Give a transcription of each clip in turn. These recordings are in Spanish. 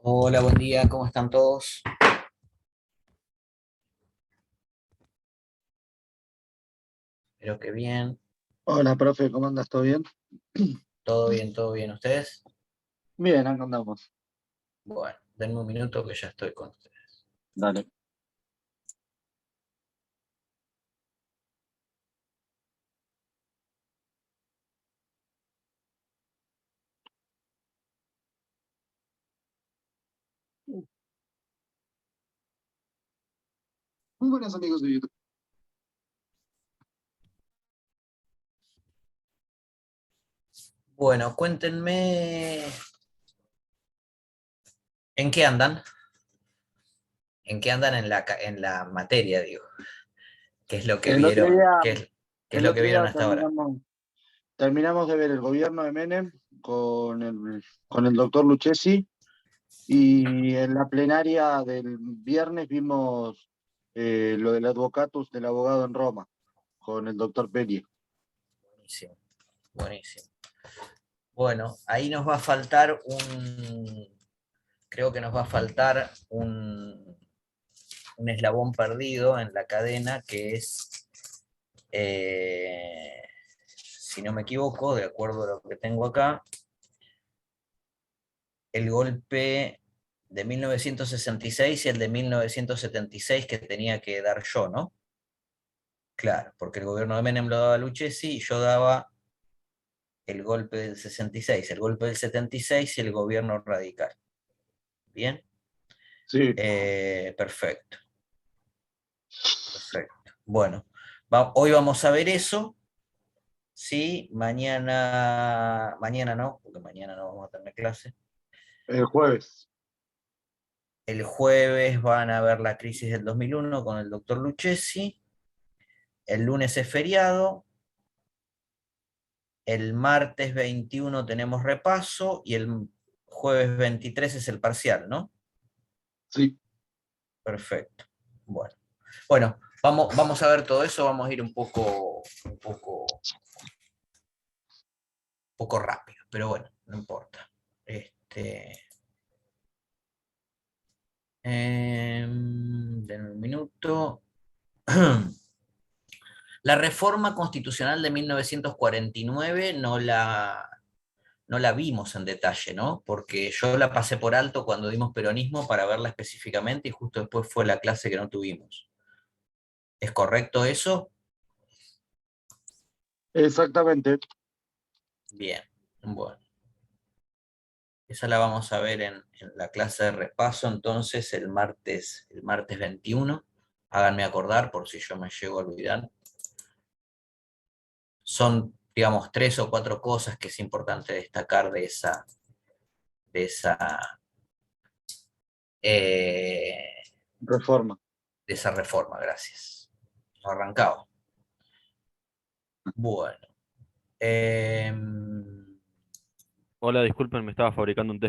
Hola, buen día, ¿cómo están todos? Espero que bien, Hola, profe, ¿cómo andas? ¿Todo bien? todo bien, ¿ustedes? Bien, acá andamos. Bueno, denme un minuto que ya estoy con ustedes. Dale. Muy buenos amigos de YouTube. Bueno, cuéntenme, ¿en qué andan? ¿En qué andan en en la materia, digo? ¿Qué es lo que El otro vieron? día, ¿Qué es el lo que otro vieron día hasta ahora? terminamos de ver el gobierno de Menem con el doctor Lucchesi y en la plenaria del viernes vimos lo del advocatus del abogado en Roma con el doctor Peri. Buenísimo, buenísimo. Bueno, ahí nos va a faltar creo que nos va a faltar un eslabón perdido en la cadena que es si no me equivoco, de acuerdo a lo que tengo acá, el golpe de 1966 y el de 1976 que tenía que dar yo, ¿no? Claro, porque el gobierno de Menem lo daba Lucchesi y yo daba el golpe del 66, el golpe del 76 y el gobierno radical. ¿Bien? Sí, Perfecto, perfecto. Bueno, hoy vamos a ver eso. Sí, mañana no, porque mañana no vamos a tener clase. el jueves. El jueves van a ver la crisis del 2001 con el doctor Lucchesi. El lunes es feriado. El martes 21 tenemos repaso y el jueves 23 es el parcial, ¿no? Sí. Perfecto. Bueno, bueno, vamos a ver todo eso. Vamos a ir un poco rápido, pero bueno, no importa. Denme un minuto. La reforma constitucional de 1949 no la vimos en detalle, ¿no? Porque yo la pasé por alto cuando dimos peronismo para verla específicamente y justo después fue la clase que no tuvimos. ¿Es correcto eso? Exactamente. Bien, bueno. Esa la vamos a ver en la clase de repaso entonces el martes 21. Háganme acordar por si yo me llego a olvidar. Son, digamos, tres o cuatro cosas que es importante destacar de esa, eh, Reforma. de esa reforma, gracias. Arrancado. Bueno. Hola, disculpen, me estaba fabricando un té.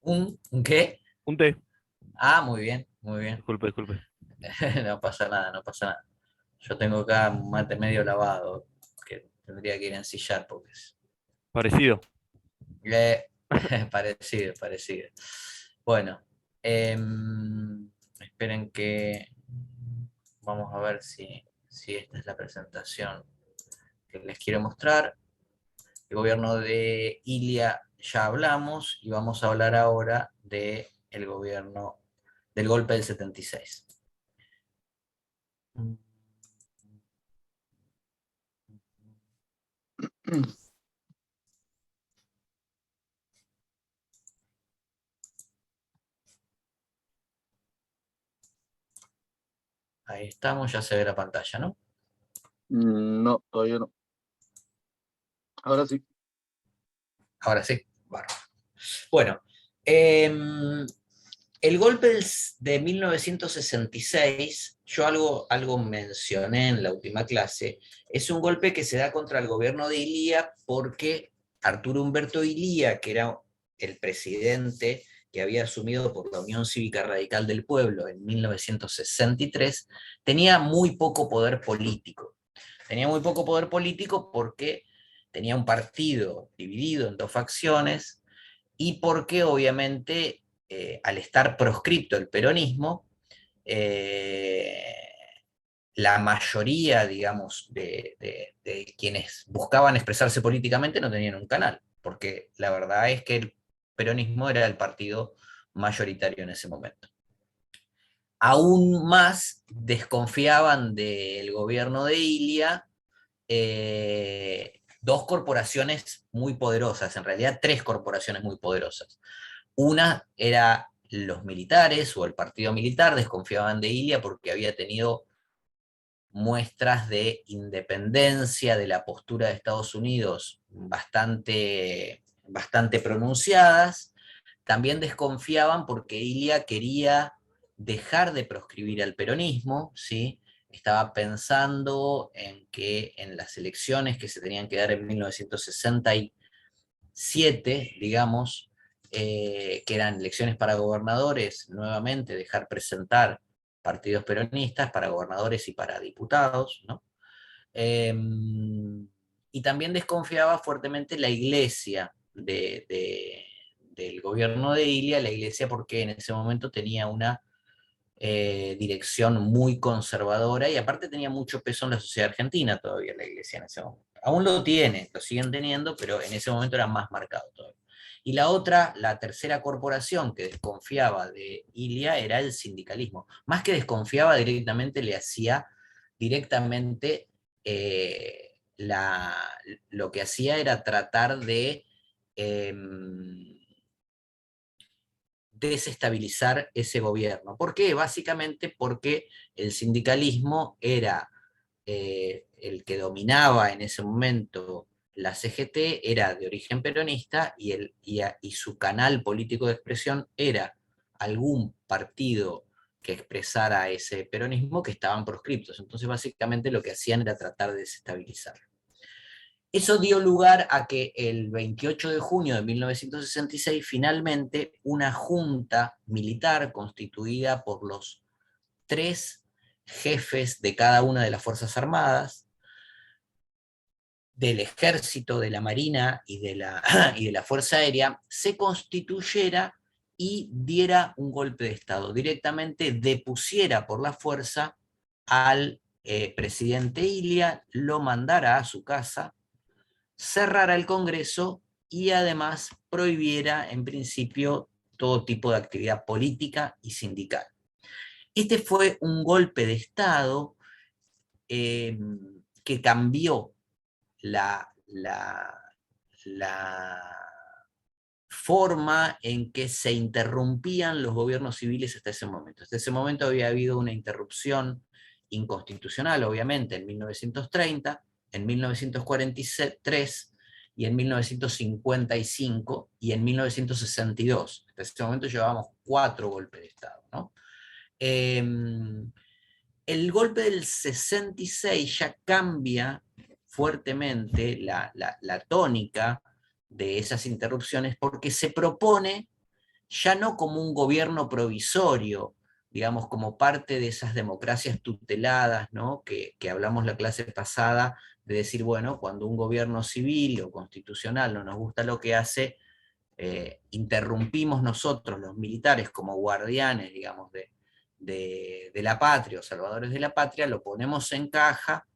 ¿Un qué? Un té, Ah, muy bien, muy bien. disculpe, disculpe. No pasa nada, no pasa nada. Yo tengo acá un mate medio lavado que tendría que ir a ensillar porque es Parecido. eh, parecido, parecido. Bueno, esperen que vamos a ver si esta es la presentación que les quiero mostrar. El gobierno de Ilia ya hablamos y vamos a hablar ahora del gobierno del golpe del 76. Ahí estamos, ya se ve la pantalla, ¿no? No, todavía no. Ahora sí. Ahora sí. Bueno, em, el golpe de 1966, yo algo mencioné en la última clase, es un golpe que se da contra el gobierno de Ilía porque Arturo Humberto Ilía, que era el presidente que había asumido por la Unión Cívica Radical del Pueblo en 1963, tenía muy poco poder político. Tenía muy poco poder político porque tenía un partido dividido en dos facciones y porque obviamente al estar proscripto el peronismo, la mayoría, digamos, de quienes buscaban expresarse políticamente no tenían un canal, porque la verdad es que el peronismo era el partido mayoritario en ese momento. Aún más desconfiaban del gobierno de Ilia dos corporaciones muy poderosas, en realidad tres corporaciones muy poderosas. Una era los militares o el partido militar, desconfiaban de Ilia porque había tenido muestras de independencia de la postura de Estados Unidos bastante pronunciadas. También desconfiaban porque Ilia quería dejar de proscribir al peronismo, ¿sí? Estaba pensando en que en las elecciones que se tenían que dar en 1967, digamos, que eran elecciones para gobernadores, nuevamente dejar presentar partidos peronistas para gobernadores y para diputados, ¿no? Eh, y también desconfiaba fuertemente la iglesia del gobierno de Ilia, la iglesia porque en ese momento tenía una dirección muy conservadora y aparte tenía mucho peso en la sociedad argentina todavía la iglesia en ese momento. Aún lo tiene, lo siguen teniendo, pero en ese momento era más marcado todavía. Y la otra, la tercera corporación que desconfiaba de Ilia era el sindicalismo. Más que desconfiaba directamente, le hacía directamente lo que hacía era tratar de eh, desestabilizar ese gobierno. ¿Por qué? Básicamente porque el sindicalismo era el que dominaba en ese momento la CGT, era de origen peronista y su canal político de expresión era algún partido que expresara ese peronismo que estaban proscriptos. Entonces básicamente lo que hacían era tratar de desestabilizar. Eso dio lugar a que el 28 de junio de 1966 finalmente una junta militar constituida por los tres jefes de cada una de las Fuerzas Armadas, del Ejército, de la Marina y de la Fuerza Aérea, se constituyera y diera un golpe de Estado. Directamente depusiera por la fuerza al presidente Ilia, lo mandara a su casa, cerrara el Congreso y además prohibiera en principio todo tipo de actividad política y sindical. Este fue un golpe de Estado que cambió la forma en que se interrumpían los gobiernos civiles hasta ese momento. Hasta ese momento había habido una interrupción inconstitucional, obviamente, en 1930, en 1943 y en 1955 y en 1962. Hasta ese momento llevábamos 4 golpes de Estado, ¿no? El golpe del 66 ya cambia fuertemente la tónica de esas interrupciones porque se propone ya no como un gobierno provisorio, digamos, como parte de esas democracias tuteladas, ¿no? que hablamos la clase pasada, de decir, bueno, cuando un gobierno civil o constitucional no nos gusta lo que hace, interrumpimos nosotros, los militares, como guardianes, digamos, de la patria o salvadores de la patria, lo ponemos en caja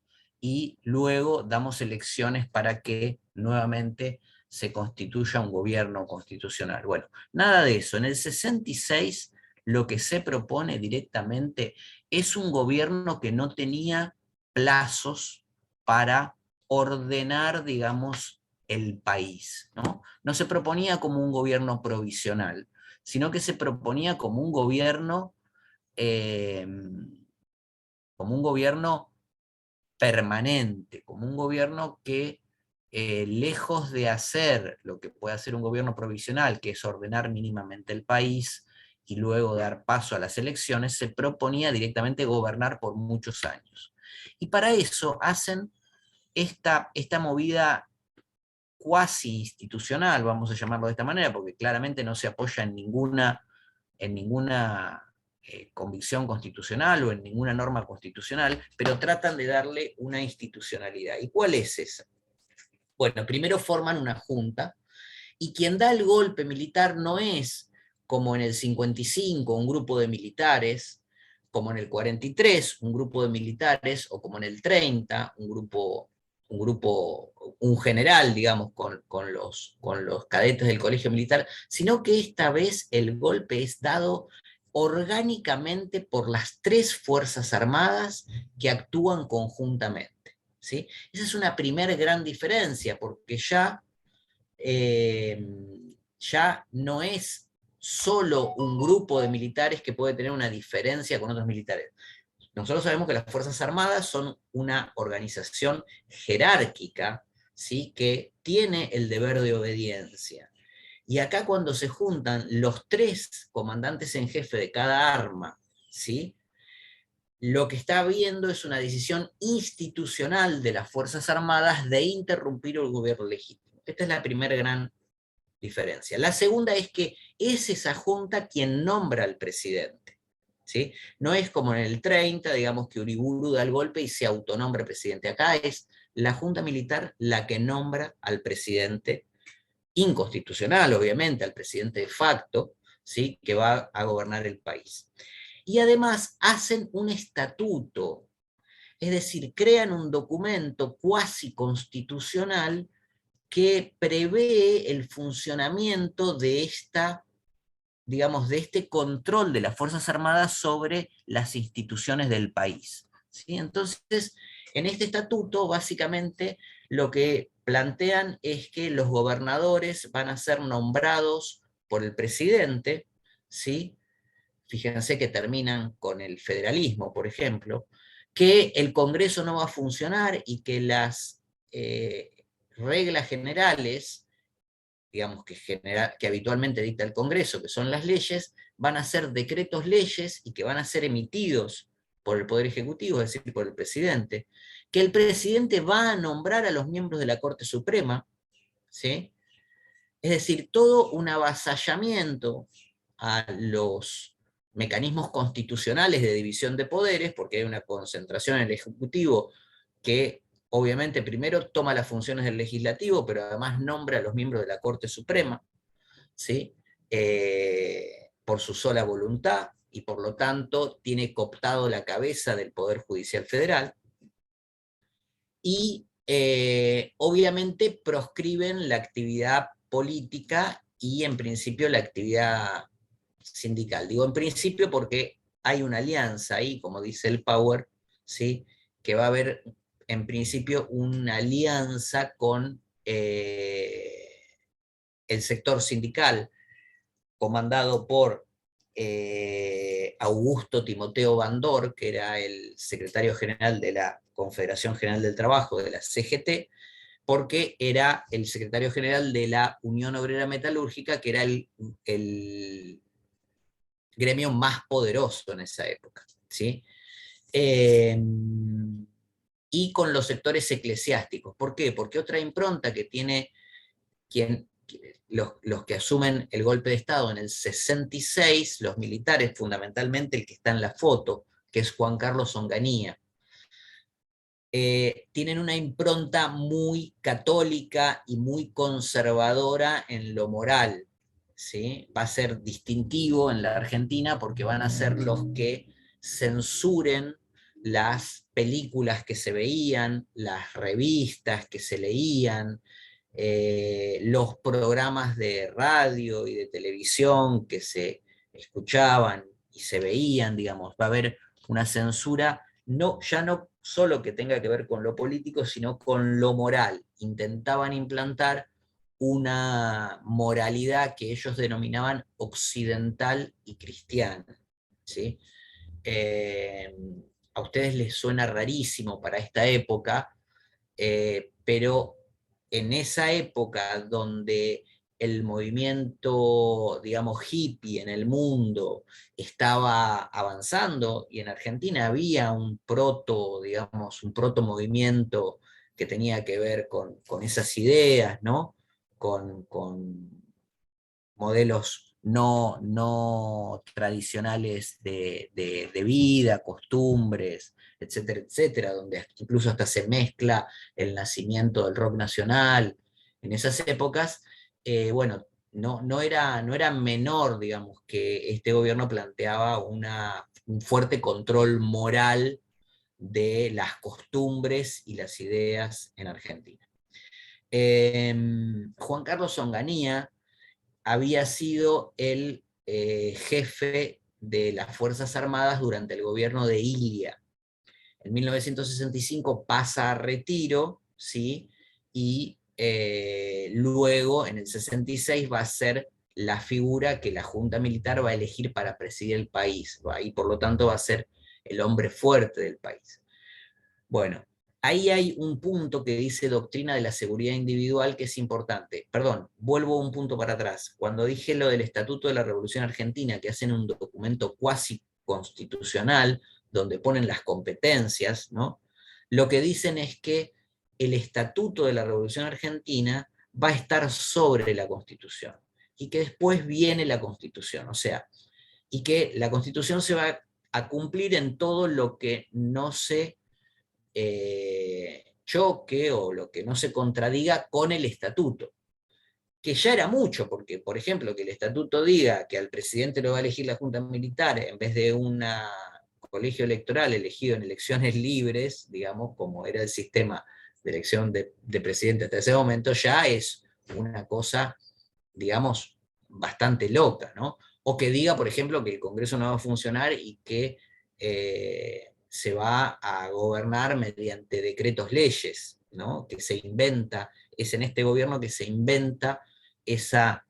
y luego damos elecciones para que nuevamente se constituya un gobierno constitucional. Bueno, nada de eso. En el 66 lo que se propone directamente es un gobierno que no tenía plazos para ordenar, digamos, el país, ¿no? No se proponía como un gobierno provisional, sino que se proponía eh, como un gobierno permanente, como un gobierno que lejos de hacer lo que puede hacer un gobierno provisional, que es ordenar mínimamente el país y luego dar paso a las elecciones, se proponía directamente gobernar por muchos años. Y para eso hacen esta movida cuasi institucional, vamos a llamarlo de esta manera, porque claramente no se apoya en ninguna convicción constitucional o en ninguna norma constitucional, pero tratan de darle una institucionalidad. ¿Y cuál es esa? Bueno, primero forman una junta Y quien da el golpe militar no es como en el 55 un grupo de militares, como en el 43 un grupo de militares, o como en el 30 un general, digamos, con los cadetes del colegio militar, sino que esta vez el golpe es dado orgánicamente por las tres Fuerzas Armadas que actúan conjuntamente, ¿sí? Esa es una primera gran diferencia, porque eh, ya no es solo un grupo de militares que puede tener una diferencia con otros militares. Nosotros sabemos que las Fuerzas Armadas son una organización jerárquica, ¿sí? Que tiene el deber de obediencia. Y acá cuando se juntan los tres comandantes en jefe de cada arma, ¿sí? Lo que está habiendo es una decisión institucional de las Fuerzas Armadas de interrumpir el gobierno legítimo. Esta es la primera gran diferencia. La segunda es que es esa junta quien nombra al presidente, ¿sí? No es como en el 30, digamos, que Uriburu da el golpe y se autonombra presidente. Acá es la junta militar la que nombra al presidente inconstitucional, obviamente, al presidente de facto, ¿sí? Que va a gobernar el país. Y además hacen un estatuto, es decir, crean un documento cuasi constitucional que prevé el funcionamiento de digamos, de este control de las Fuerzas Armadas sobre las instituciones del país, ¿sí? Entonces, en este estatuto, básicamente, lo que plantean es que los gobernadores van a ser nombrados por el presidente, ¿sí? Fíjense que terminan con el federalismo, por ejemplo, que el Congreso no va a funcionar y que las reglas generales, digamos, que habitualmente dicta el Congreso, que son las leyes, van a ser decretos leyes y que van a ser emitidos por el Poder Ejecutivo, es decir, por el presidente, que el presidente va a nombrar a los miembros de la Corte Suprema, ¿sí? Es decir, todo un avasallamiento a los mecanismos constitucionales de división de poderes, porque hay una concentración en el Ejecutivo que obviamente primero toma las funciones del legislativo, pero además nombra a los miembros de la Corte Suprema, ¿sí? Por su sola voluntad, y por lo tanto tiene cooptado la cabeza del Poder Judicial Federal, y obviamente proscriben la actividad política y en principio la actividad sindical. Digo en principio porque hay una alianza ahí, como dice el Power, ¿sí? Que va a haber en principio una alianza con el sector sindical, comandado por Augusto Timoteo Bandor, que era el secretario general de la Confederación General del Trabajo, de la CGT, porque era el secretario general de la Unión Obrera Metalúrgica, que era el gremio más poderoso en esa época, ¿sí? Y con los sectores eclesiásticos. ¿Por qué? Porque otra impronta que tiene los que asumen el golpe de Estado en el 66, los militares, fundamentalmente el que está en la foto, que es Juan Carlos Onganía, tienen una impronta muy católica y muy conservadora en lo moral, ¿sí? Va a ser distintivo en la Argentina porque van a ser los que censuren las películas que se veían, las revistas que se leían, los programas de radio y de televisión que se escuchaban y se veían, digamos, va a haber una censura, ya no solo que tenga que ver con lo político, sino con lo moral. Intentaban implantar una moralidad que ellos denominaban occidental y cristiana, ¿sí? Eh, a ustedes les suena rarísimo para esta época, pero en esa época donde el movimiento, digamos, hippie en el mundo estaba avanzando, y en Argentina había un digamos, un proto movimiento que tenía que ver con esas ideas, ¿no? Con modelos no tradicionales de vida, costumbres, etcétera, etcétera, donde incluso hasta se mezcla el nacimiento del rock nacional en esas épocas. bueno, no era menor, digamos, que este gobierno planteaba un fuerte control moral de las costumbres y las ideas en Argentina. Juan Carlos Onganía había sido el jefe de las Fuerzas Armadas durante el gobierno de Ilia. En 1965 pasa a retiro, ¿sí? Y luego, en el 66, va a ser la figura que la Junta Militar va a elegir para presidir el país, y por lo tanto va a ser el hombre fuerte del país. Bueno, ahí hay un punto que dice doctrina de la seguridad individual que es importante. Perdón, vuelvo un punto para atrás. Cuando dije lo del Estatuto de la Revolución Argentina, que hacen un documento cuasi constitucional, donde ponen las competencias, ¿no? Lo que dicen es que el Estatuto de la Revolución Argentina va a estar sobre la Constitución, y que después viene la Constitución, o sea, y que la Constitución se va a cumplir en todo lo que no se choque o lo que no se contradiga con el estatuto, que ya era mucho, porque, por ejemplo, que el estatuto diga que al presidente lo va a elegir la Junta Militar en vez de un colegio electoral elegido en elecciones libres, digamos, como era el sistema de elección de presidente hasta ese momento, ya es una cosa, digamos, bastante loca, ¿no? O que diga, por ejemplo, que el Congreso no va a funcionar y que se va a gobernar mediante decretos leyes, ¿no? Que se inventa, es en este gobierno que se inventa esa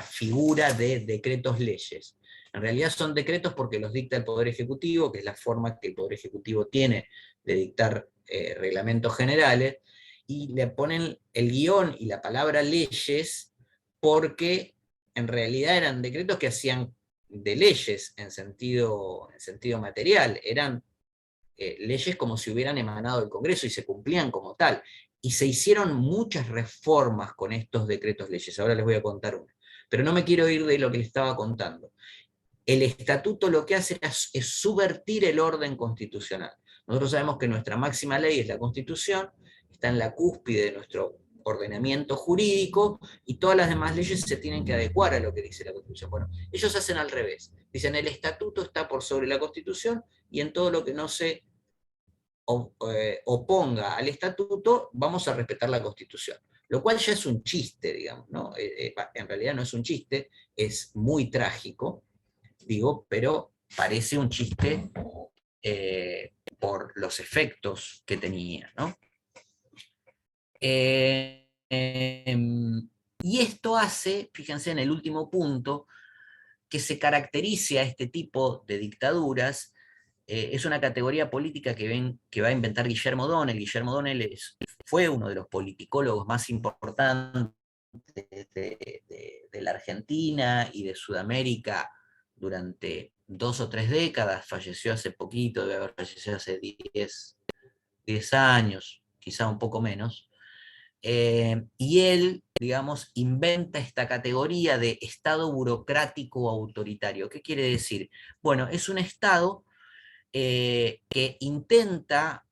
figura de decretos leyes. En realidad son decretos porque los dicta el Poder Ejecutivo, que es la forma que el Poder Ejecutivo tiene de dictar reglamentos generales, y le ponen el guión y la palabra leyes porque en realidad eran decretos que hacían de leyes en sentido material, eran leyes como si hubieran emanado del Congreso y se cumplían como tal. Y se hicieron muchas reformas con estos decretos leyes, ahora les voy a contar una. Pero no me quiero ir de lo que les estaba contando. El estatuto lo que hace es subvertir el orden constitucional. Nosotros sabemos que nuestra máxima ley es la Constitución, está en la cúspide de nuestro ordenamiento jurídico, y todas las demás leyes se tienen que adecuar a lo que dice la Constitución. Bueno, ellos hacen al revés. Dicen, el estatuto está por sobre la Constitución, y en todo lo que no se oponga al estatuto, vamos a respetar la Constitución. Lo cual ya es un chiste, digamos, ¿no? En realidad no es un chiste, es muy trágico, digo, pero parece un chiste por los efectos que tenía, ¿no? Y esto hace, fíjense en el último punto, que se caracterice a este tipo de dictaduras. Es una categoría política que va a inventar Guillermo O'Donnell. Guillermo O'Donnell fue uno de los politicólogos más importantes de la Argentina y de Sudamérica durante 2 o 3 décadas. Falleció hace poquito, debe haber fallecido hace 10 años, quizá un poco menos. Y él, digamos, inventa esta categoría de Estado burocrático autoritario. ¿Qué quiere decir? Bueno, es un Estado que intenta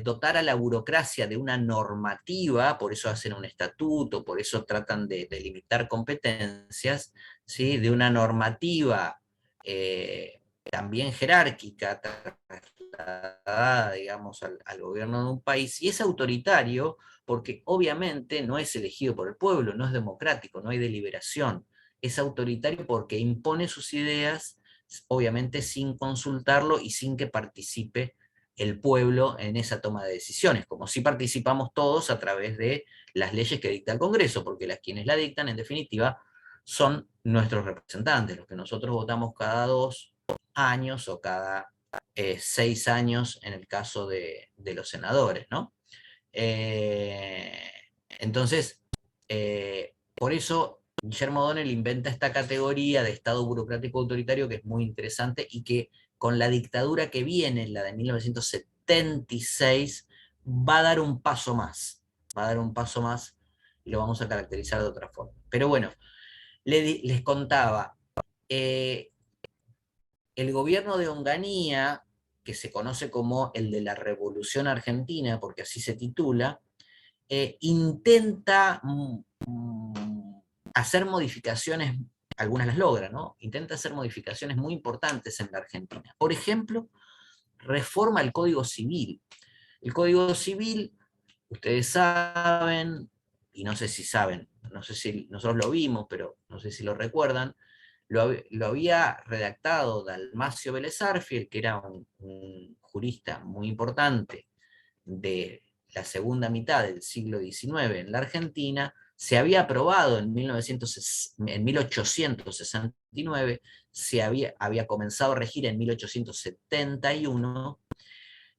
dotar a la burocracia de una normativa, por eso hacen un estatuto, por eso tratan de limitar competencias, ¿sí? De una normativa también jerárquica, trasladada, digamos, al gobierno de un país, y es autoritario porque obviamente no es elegido por el pueblo, no es democrático, no hay deliberación, es autoritario porque impone sus ideas, obviamente sin consultarlo y sin que participe el pueblo en esa toma de decisiones, como si participamos todos a través de las leyes que dicta el Congreso, porque quienes la dictan, en definitiva, son nuestros representantes, los que nosotros votamos cada 2 años o cada 6 años en el caso de los senadores, ¿no? Entonces, por eso Guillermo O'Donnell inventa esta categoría de Estado burocrático autoritario que es muy interesante y que con la dictadura que viene, la de 1976, va a dar un paso más. Va a dar un paso más y lo vamos a caracterizar de otra forma. Pero bueno, les contaba, el gobierno de Onganía, que se conoce como el de la Revolución Argentina, porque así se titula, intenta hacer modificaciones, algunas las logra, ¿no? Intenta hacer modificaciones muy importantes en la Argentina. Por ejemplo, reforma el Código Civil. El Código Civil, ustedes saben, y no sé si saben, no sé si nosotros lo vimos, pero no sé si lo recuerdan, lo había redactado Dalmacio Vélez Arfiel, que era un jurista muy importante de la segunda mitad del siglo XIX en la Argentina. Se había aprobado en 1869, había comenzado a regir en 1871,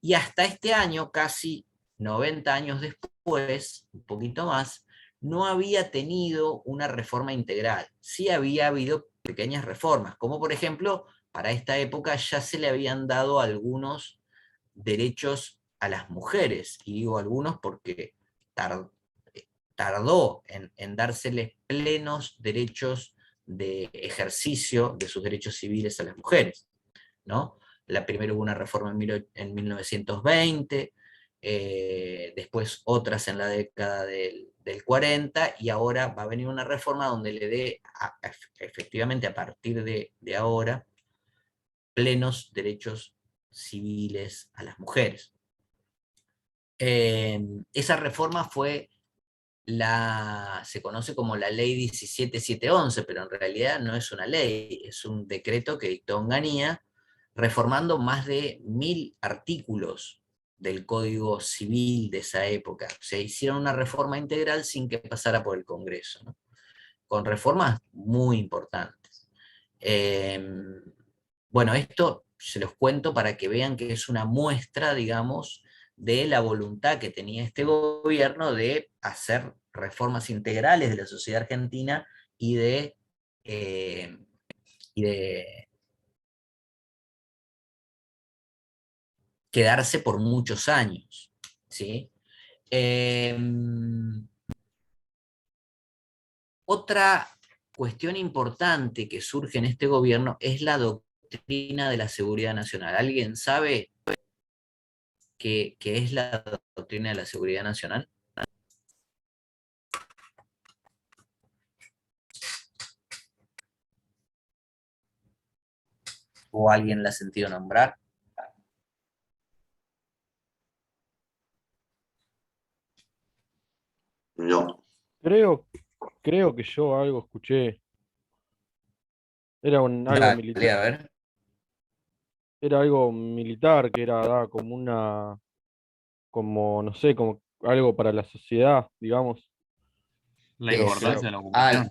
y hasta este año, casi 90 años después, un poquito más, no había tenido una reforma integral. Sí había habido pequeñas reformas, como por ejemplo, para esta época ya se le habían dado algunos derechos a las mujeres, y digo algunos porque tardó en dárseles plenos derechos de ejercicio de sus derechos civiles a las mujeres, ¿no? Primero hubo una reforma en 1920, después otras en la década del 40, y ahora va a venir una reforma donde le dé, efectivamente a partir de ahora, plenos derechos civiles a las mujeres. Esa reforma se conoce como la ley 17711, pero en realidad no es una ley, es un decreto que dictó Onganía, reformando más de 1000 artículos del Código Civil de esa época. O sea, hicieron una reforma integral sin que pasara por el Congreso, ¿no? Con reformas muy importantes. Bueno, esto se los cuento para que vean que es una muestra, digamos, de la voluntad que tenía este gobierno de hacer reformas integrales de la sociedad argentina y eh, de quedarse por muchos años, ¿sí? Eh, Otra cuestión importante que surge en este gobierno es la doctrina de la seguridad nacional. ¿Alguien sabe qué es la doctrina de la seguridad nacional? ¿O alguien la ha sentido nombrar? No. Creo que yo algo escuché. Era algo Dale, militar, a ver. era algo militar que daba como, no sé, como algo para la sociedad, digamos. La Pero Es, importancia claro, de la ocupación.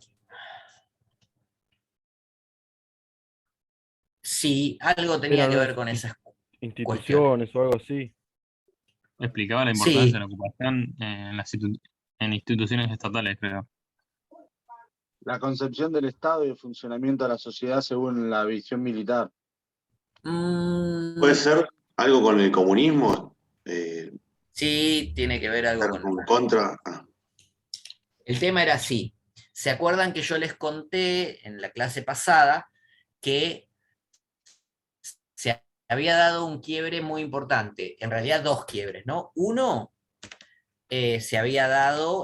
sí, algo tenía eran que unas ver con esas cuestiones. instituciones o algo así. Explicaba la importancia de Sí, la ocupación en instituciones estatales, creo. La concepción del Estado y el funcionamiento de la sociedad según la visión militar. Puede mm, ser algo con el comunismo, sí, tiene que ver algo ser con... en contra. Ah, El tema era así. ¿Se acuerdan que yo les conté en la clase pasada que se había dado un quiebre muy importante? En realidad dos quiebres, ¿no? Uno se había dado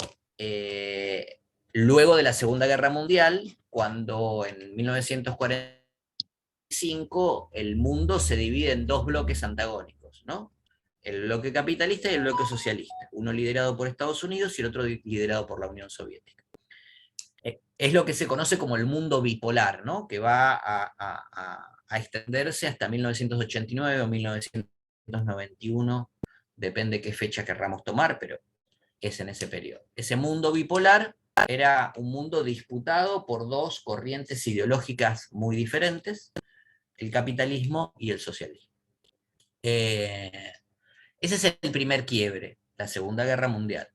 luego de la Segunda Guerra Mundial, cuando en 1945 el mundo se divide en dos bloques antagónicos, ¿no? El bloque capitalista y el bloque socialista, uno liderado por Estados Unidos y el otro liderado por la Unión Soviética. Es lo que se conoce como el mundo bipolar, ¿no? Que va a extenderse hasta 1989 o 1991, depende qué fecha querramos tomar, pero es en ese periodo. Ese mundo bipolar era un mundo disputado por dos corrientes ideológicas muy diferentes, el capitalismo y el socialismo. Ese es el primer quiebre, la Segunda Guerra Mundial,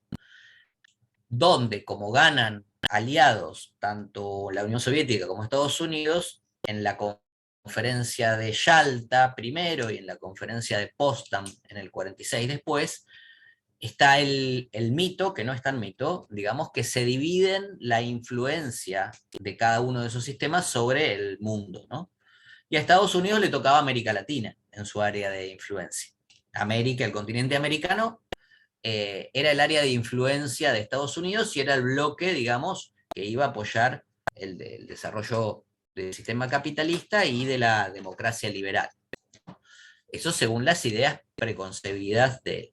donde como ganan aliados tanto la Unión Soviética como Estados Unidos, en la conferencia de Yalta primero y en la conferencia de Potsdam en el 46 después, está el mito, que no es tan mito, digamos que se dividen la influencia de cada uno de esos sistemas sobre el mundo, ¿no? Y a Estados Unidos le tocaba América Latina en su área de influencia. América, el continente americano, era el área de influencia de Estados Unidos y era el bloque, digamos, que iba a apoyar el desarrollo del sistema capitalista y de la democracia liberal. Eso según las ideas preconcebidas de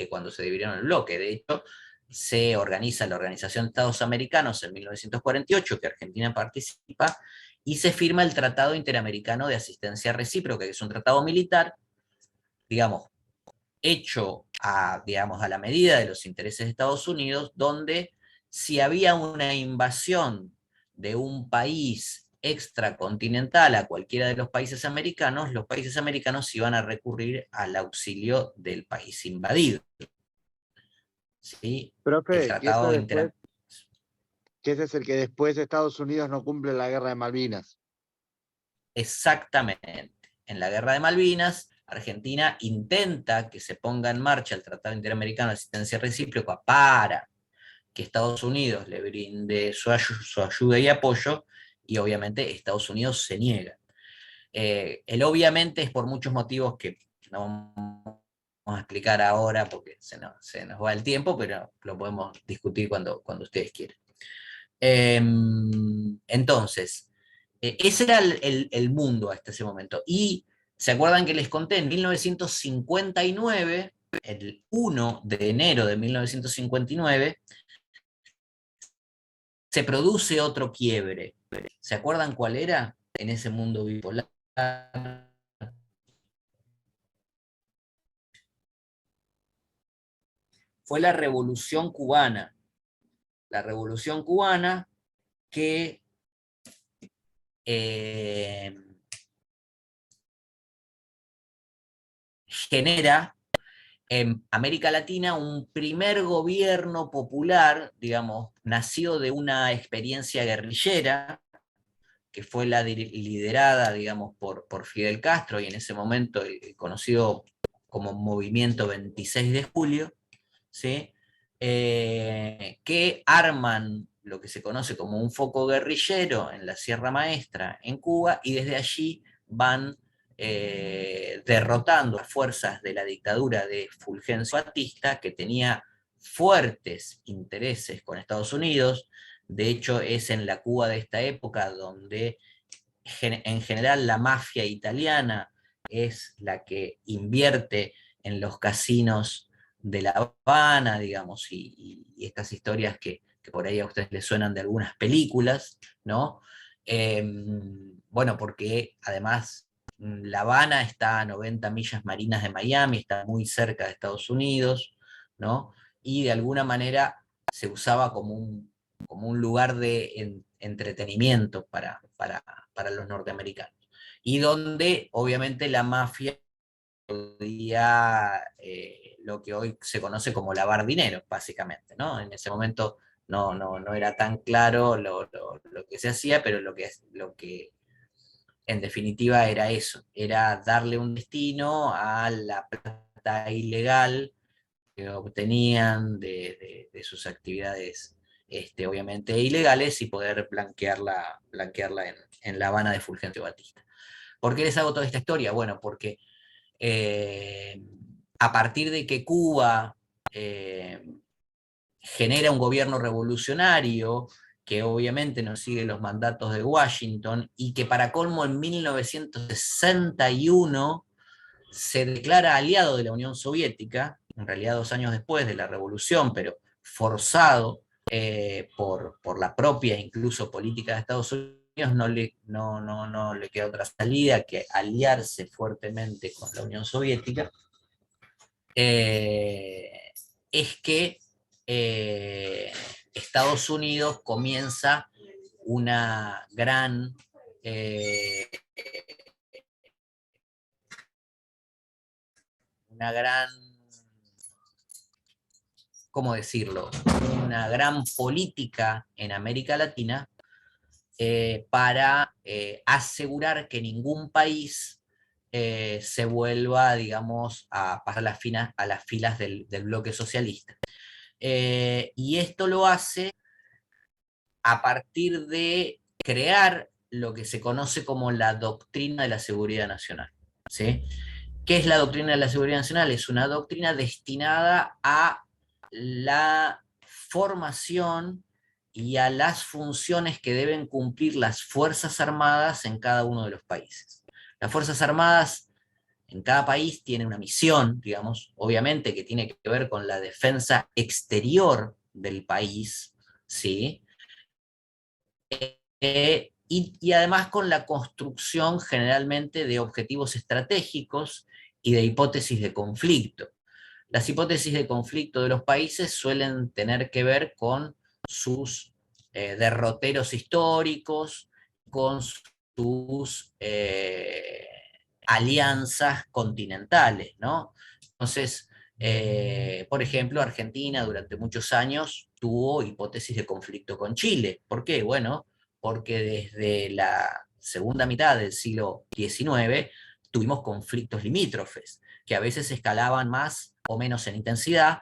cuando se dividieron el bloque. De hecho, se organiza la Organización de Estados Americanos en 1948, que Argentina participa, y se firma el Tratado Interamericano de Asistencia Recíproca, que es un tratado militar, digamos, hecho digamos, a la medida de los intereses de Estados Unidos, donde si había una invasión de un país extracontinental a cualquiera de los países americanos iban a recurrir al auxilio del país invadido. ¿Sí? El Profe, tratado que ese es el que después Estados Unidos no cumple la guerra de Malvinas. Exactamente. En la guerra de Malvinas, Argentina intenta que se ponga en marcha el Tratado Interamericano de Asistencia Recíproca para que Estados Unidos le brinde su ayuda y apoyo, y obviamente Estados Unidos se niega. El obviamente es por muchos motivos que no vamos a explicar ahora porque se nos va el tiempo, pero lo podemos discutir cuando ustedes quieran. Entonces, ese era el mundo hasta ese momento. Y ¿se acuerdan que les conté en 1959, el 1 de enero de 1959, se produce otro quiebre? ¿Se acuerdan cuál era en ese mundo bipolar? Fue la Revolución Cubana. La Revolución Cubana que genera en América Latina un primer gobierno popular, digamos, nació de una experiencia guerrillera, que fue la liderada, digamos, por Fidel Castro, y en ese momento conocido como Movimiento 26 de Julio, ¿sí? Que arman lo que se conoce como un foco guerrillero en la Sierra Maestra, en Cuba, y desde allí van derrotando a fuerzas de la dictadura de Fulgencio Batista, que tenía fuertes intereses con Estados Unidos. De hecho, es en la Cuba de esta época donde en general la mafia italiana es la que invierte en los casinos de La Habana, digamos, y estas historias que por ahí a ustedes les suenan de algunas películas, ¿no? Bueno, porque además La Habana está a 90 millas marinas de Miami, está muy cerca de Estados Unidos, ¿no? Y de alguna manera se usaba como un lugar de entretenimiento para los norteamericanos. Y donde obviamente la mafia podía lo que hoy se conoce como lavar dinero, básicamente, ¿no? En ese momento no era tan claro lo que se hacía, pero lo que en definitiva era eso, era darle un destino a la plata ilegal que obtenían de sus actividades obviamente ilegales, y poder blanquearla en La Habana de Fulgencio Batista. ¿Por qué les hago toda esta historia? Bueno, porque a partir de que Cuba genera un gobierno revolucionario, que obviamente no sigue los mandatos de Washington, y que para colmo en 1961 se declara aliado de la Unión Soviética, en realidad 2 años después de la revolución, pero forzado por la propia incluso política de Estados Unidos, no le queda otra salida que aliarse fuertemente con la Unión Soviética. Es que Estados Unidos comienza una gran ¿cómo decirlo? Una gran política en América Latina para asegurar que ningún país se vuelva, digamos, a pasar a las filas del bloque socialista. Y esto lo hace a partir de crear lo que se conoce como la doctrina de la seguridad nacional, ¿sí? ¿Qué es la doctrina de la seguridad nacional? Es una doctrina destinada a la formación y a las funciones que deben cumplir las Fuerzas Armadas en cada uno de los países. Las Fuerzas Armadas en cada país tienen una misión, digamos, obviamente que tiene que ver con la defensa exterior del país, ¿sí? Y además con la construcción generalmente de objetivos estratégicos y de hipótesis de conflicto. Las hipótesis de conflicto de los países suelen tener que ver con sus derroteros históricos, con sus alianzas continentales, ¿no? Entonces, por ejemplo, Argentina durante muchos años tuvo hipótesis de conflicto con Chile. ¿Por qué? Bueno, porque desde la segunda mitad del siglo XIX tuvimos conflictos limítrofes, que a veces escalaban más o menos en intensidad,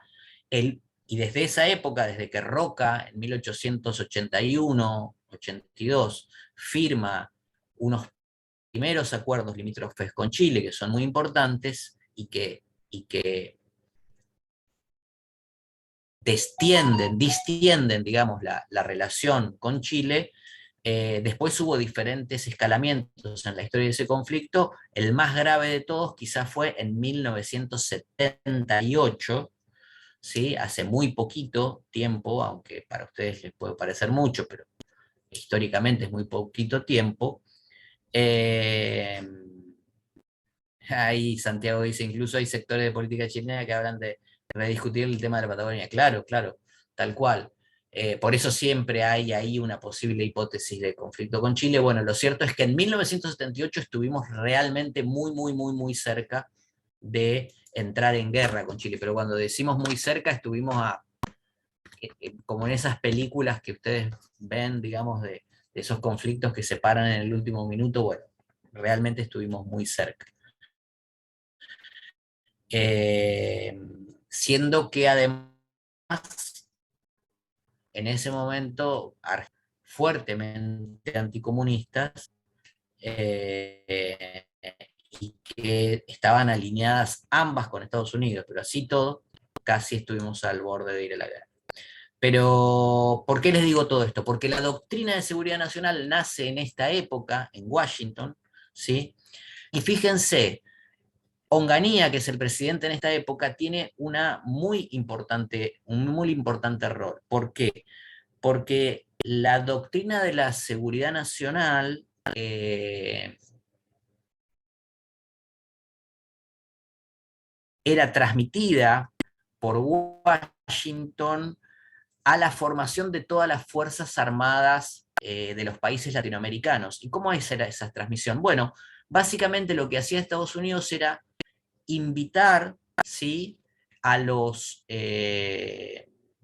y desde esa época, desde que Roca en 1881-82 firma unos primeros acuerdos limítrofes con Chile, que son muy importantes, y que distienden, digamos, la relación con Chile. Después hubo diferentes escalamientos en la historia de ese conflicto. El más grave de todos quizás fue en 1978, ¿sí? Hace muy poquito tiempo, aunque para ustedes les puede parecer mucho, pero históricamente es muy poquito tiempo. Ahí Santiago dice, incluso hay sectores de política chilena que hablan de rediscutir el tema de la Patagonia. Claro, claro, tal cual. Por eso siempre hay ahí una posible hipótesis de conflicto con Chile. Bueno, lo cierto es que en 1978 estuvimos realmente muy, muy, muy, muy cerca de entrar en guerra con Chile, pero cuando decimos muy cerca estuvimos como en esas películas que ustedes ven, digamos, de esos conflictos que se paran en el último minuto. Bueno, realmente estuvimos muy cerca. Siendo que además en ese momento fuertemente anticomunistas, y que estaban alineadas ambas con Estados Unidos, pero así todo, casi estuvimos al borde de ir a la guerra. Pero, ¿por qué les digo todo esto? Porque la doctrina de seguridad nacional nace en esta época, en Washington, ¿sí? Y fíjense, Onganía, que es el presidente en esta época, tiene un muy importante rol. ¿Por qué? Porque la doctrina de la seguridad nacional era transmitida por Washington a la formación de todas las Fuerzas Armadas de los países latinoamericanos. ¿Y cómo era esa transmisión? Bueno, básicamente lo que hacía Estados Unidos era invitar, ¿sí?, a los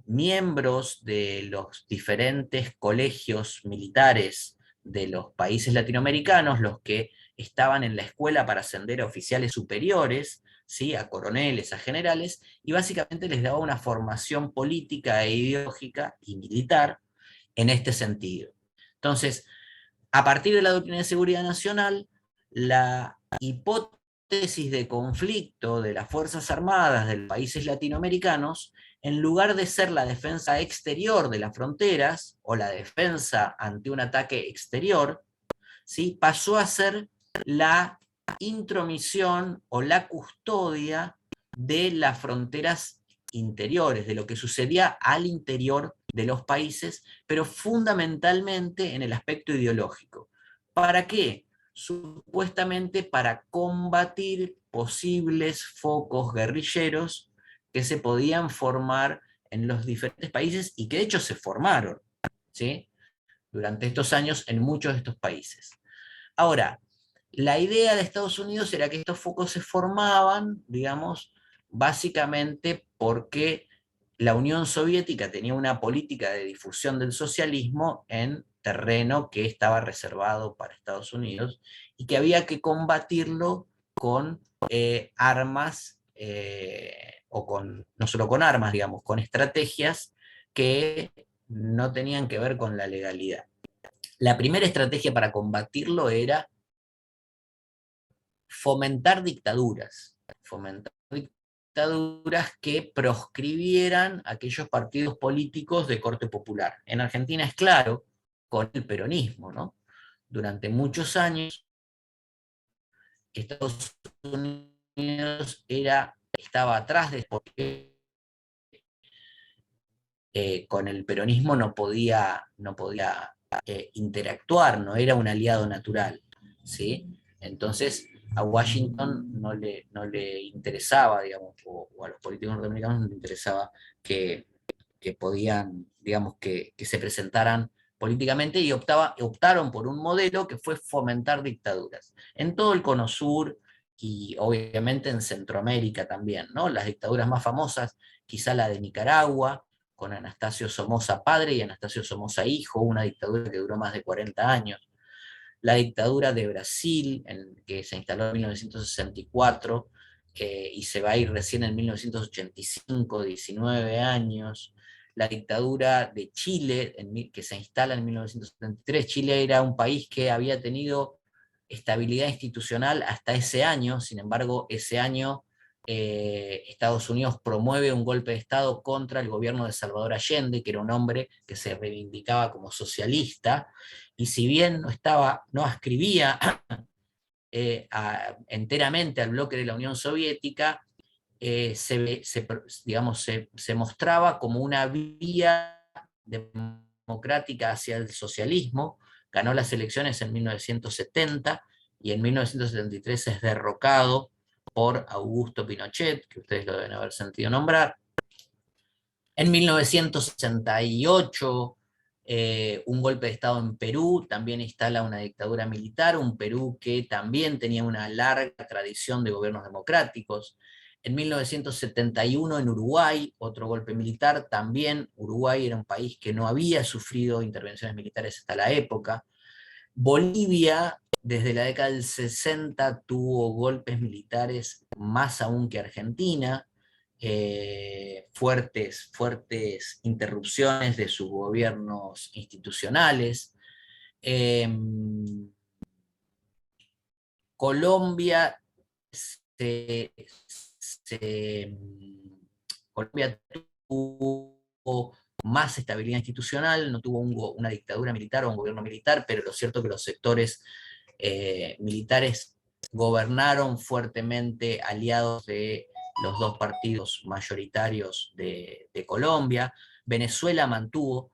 miembros de los diferentes colegios militares de los países latinoamericanos, los que estaban en la escuela para ascender a oficiales superiores, ¿sí?, a coroneles, a generales, y básicamente les daba una formación política e ideológica y militar en este sentido. Entonces, a partir de la doctrina de seguridad nacional, la hipótesis de conflicto de las Fuerzas Armadas de los países latinoamericanos, en lugar de ser la defensa exterior de las fronteras o la defensa ante un ataque exterior, ¿sí?, pasó a ser la intromisión o la custodia de las fronteras interiores, de lo que sucedía al interior de los países, pero fundamentalmente en el aspecto ideológico. ¿Para qué? Supuestamente para combatir posibles focos guerrilleros que se podían formar en los diferentes países y que de hecho se formaron, ¿sí?, durante estos años en muchos de estos países. Ahora, la idea de Estados Unidos era que estos focos se formaban, digamos, básicamente porque la Unión Soviética tenía una política de difusión del socialismo en terreno que estaba reservado para Estados Unidos y que había que combatirlo con armas, o no solo con armas, digamos, con estrategias que no tenían que ver con la legalidad. La primera estrategia para combatirlo era fomentar dictaduras, dictaduras que proscribieran aquellos partidos políticos de corte popular. En Argentina es claro, con el peronismo, ¿no? Durante muchos años, Estados Unidos estaba atrás de, porque con el peronismo no podía interactuar, no era un aliado natural, ¿sí? Entonces a Washington no le interesaba, digamos, o a los políticos norteamericanos no les interesaba que podían, digamos, que se presentaran políticamente, y optaron por un modelo que fue fomentar dictaduras. En todo el Cono Sur y obviamente en Centroamérica también, ¿no? Las dictaduras más famosas, quizá la de Nicaragua, con Anastasio Somoza padre y Anastasio Somoza hijo, una dictadura que duró más de 40 años. La dictadura de Brasil, que se instaló en 1964, y se va a ir recién en 1985, 19 años. La dictadura de Chile, que se instala en 1973. Chile era un país que había tenido estabilidad institucional hasta ese año, sin embargo, ese año Estados Unidos promueve un golpe de Estado contra el gobierno de Salvador Allende, que era un hombre que se reivindicaba como socialista, y si bien no ascribía enteramente al bloque de la Unión Soviética, se mostraba como una vía democrática hacia el socialismo. Ganó las elecciones en 1970 y en 1973 es derrocado por Augusto Pinochet, que ustedes lo deben haber sentido nombrar. En 1968, un golpe de Estado en Perú también instala una dictadura militar, un Perú que también tenía una larga tradición de gobiernos democráticos. En 1971 en Uruguay, otro golpe militar, también Uruguay era un país que no había sufrido intervenciones militares hasta la época. Bolivia, desde la década del 60, tuvo golpes militares más aún que Argentina, fuertes interrupciones de sus gobiernos institucionales. Colombia Colombia tuvo más estabilidad institucional, no tuvo una dictadura militar o un gobierno militar, pero lo cierto es que los sectores militares gobernaron fuertemente aliados de los dos partidos mayoritarios de Colombia. Venezuela mantuvo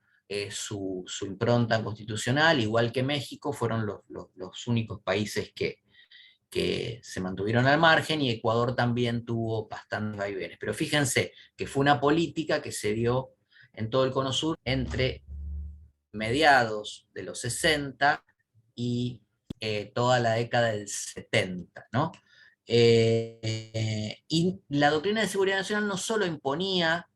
su impronta constitucional, igual que México, fueron los únicos países que se mantuvieron al margen, y Ecuador también tuvo bastantes vaivenes. Pero fíjense que fue una política que se dio en todo el Cono Sur entre mediados de los 60 y toda la década del 70, ¿no? Y la doctrina de seguridad nacional no solo imponía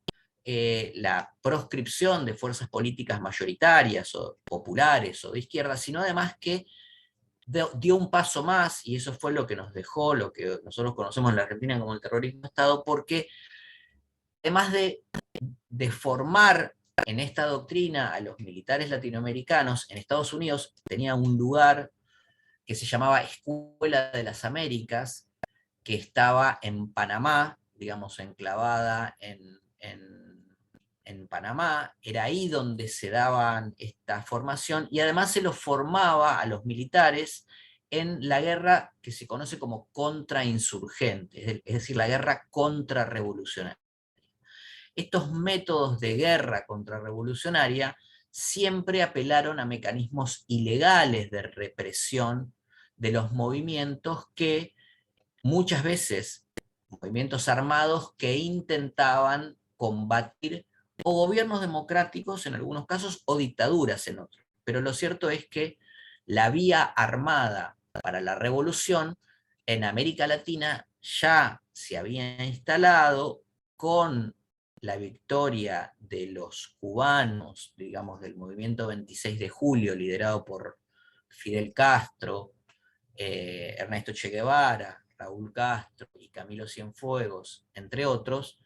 la proscripción de fuerzas políticas mayoritarias o populares o de izquierda, sino además que dio un paso más, y eso fue lo que nos dejó lo que nosotros conocemos en la Argentina como el terrorismo de Estado, porque además de formar en esta doctrina a los militares latinoamericanos, en Estados Unidos tenía un lugar que se llamaba Escuela de las Américas, que estaba en Panamá, digamos, enclavada en Panamá. Era ahí donde se daban esta formación, y además se los formaba a los militares en la guerra que se conoce como contrainsurgente, es decir, la guerra contrarrevolucionaria. Estos métodos de guerra contrarrevolucionaria siempre apelaron a mecanismos ilegales de represión de los movimientos que muchas veces, movimientos armados que intentaban combatir o gobiernos democráticos en algunos casos o dictaduras en otros. Pero lo cierto es que la vía armada para la revolución en América Latina ya se había instalado con la victoria de los cubanos, digamos, del movimiento 26 de julio, liderado por Fidel Castro, Ernesto Che Guevara, Raúl Castro y Camilo Cienfuegos, entre otros,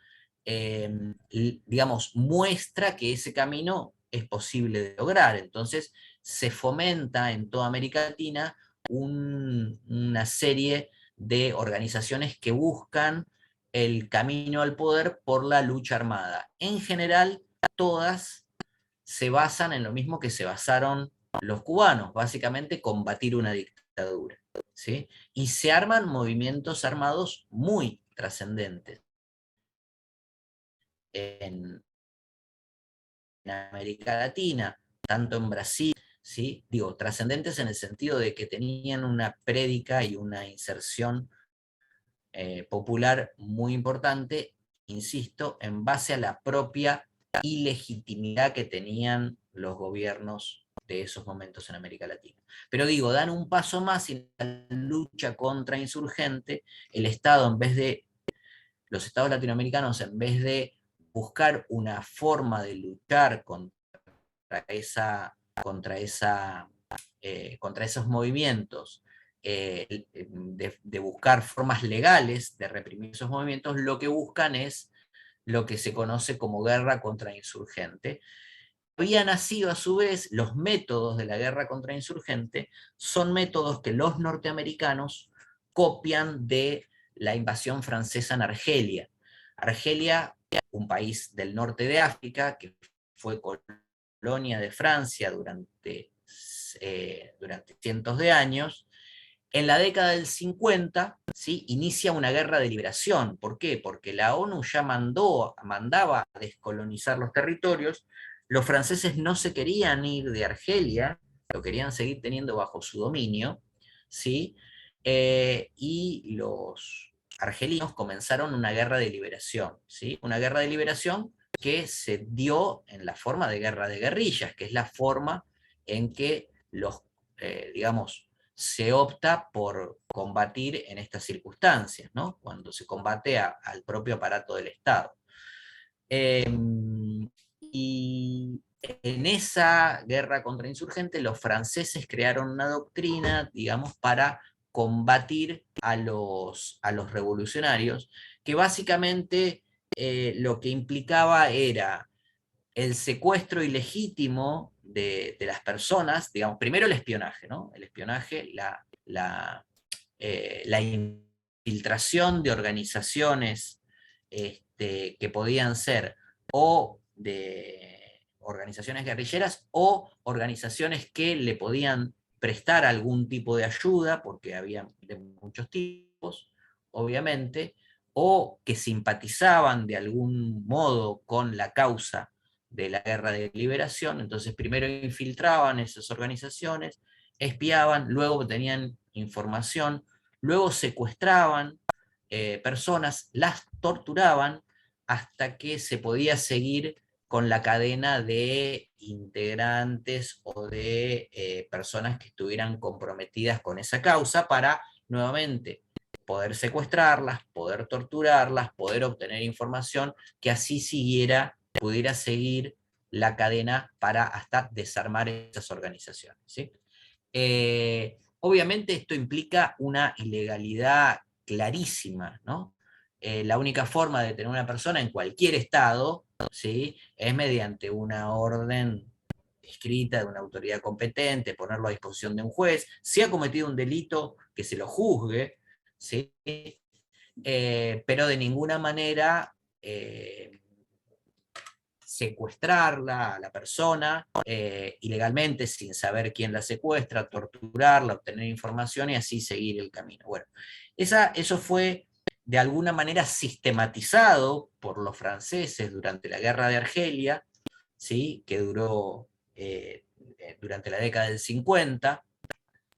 digamos, muestra que ese camino es posible de lograr. Entonces se fomenta en toda América Latina una serie de organizaciones que buscan el camino al poder por la lucha armada. En general, todas se basan en lo mismo que se basaron los cubanos, básicamente combatir una dictadura, ¿sí? Y se arman movimientos armados muy trascendentes en América Latina, tanto en Brasil, ¿sí? Digo, trascendentes en el sentido de que tenían una prédica y una inserción popular muy importante, insisto, en base a la propia ilegitimidad que tenían los gobiernos de esos momentos en América Latina. Pero digo, dan un paso más en la lucha contra insurgente, el Estado, en vez de, los Estados latinoamericanos, en vez de buscar una forma de luchar contra esa contra esos movimientos, de buscar formas legales de reprimir esos movimientos, lo que buscan es lo que se conoce como guerra contra insurgente. Había nacido a su vez los métodos de la guerra contra insurgente, son métodos que los norteamericanos copian de la invasión francesa en Argelia. Argelia, un país del norte de África, que fue colonia de Francia durante cientos de años, en la década del 50, ¿sí?, inicia una guerra de liberación. ¿Por qué? Porque la ONU ya mandaba a descolonizar los territorios, los franceses no se querían ir de Argelia, lo querían seguir teniendo bajo su dominio, ¿sí? Y los argelinos comenzaron una guerra de liberación, ¿sí? Una guerra de liberación que se dio en la forma de guerra de guerrillas, que es la forma en que digamos, se opta por combatir en estas circunstancias, ¿no? Cuando se combate al propio aparato del Estado. Y en esa guerra contra insurgentes, los franceses crearon una doctrina, digamos, para combatir a los revolucionarios, que básicamente lo que implicaba era el secuestro ilegítimo de las personas, digamos, primero el espionaje, ¿no? El espionaje, la infiltración de organizaciones que podían ser o de organizaciones guerrilleras o organizaciones que le podían prestar algún tipo de ayuda, porque había de muchos tipos, obviamente, o que simpatizaban de algún modo con la causa de la guerra de liberación. Entonces primero infiltraban esas organizaciones, espiaban, luego tenían información, luego secuestraban personas, las torturaban hasta que se podía seguir con la cadena de integrantes o de personas que estuvieran comprometidas con esa causa para nuevamente poder secuestrarlas, poder torturarlas, poder obtener información que así pudiera seguir la cadena para hasta desarmar esas organizaciones, ¿sí? Obviamente esto implica una ilegalidad clarísima, ¿no? La única forma de tener una persona en cualquier estado, ¿sí?, es mediante una orden escrita de una autoridad competente, ponerlo a disposición de un juez, si ha cometido un delito, que se lo juzgue, ¿sí? Pero de ninguna manera secuestrarla a la persona ilegalmente, sin saber quién la secuestra, torturarla, obtener información y así seguir el camino. Bueno, eso fue de alguna manera sistematizado por los franceses durante la guerra de Argelia, ¿sí?, que duró durante la década del 50,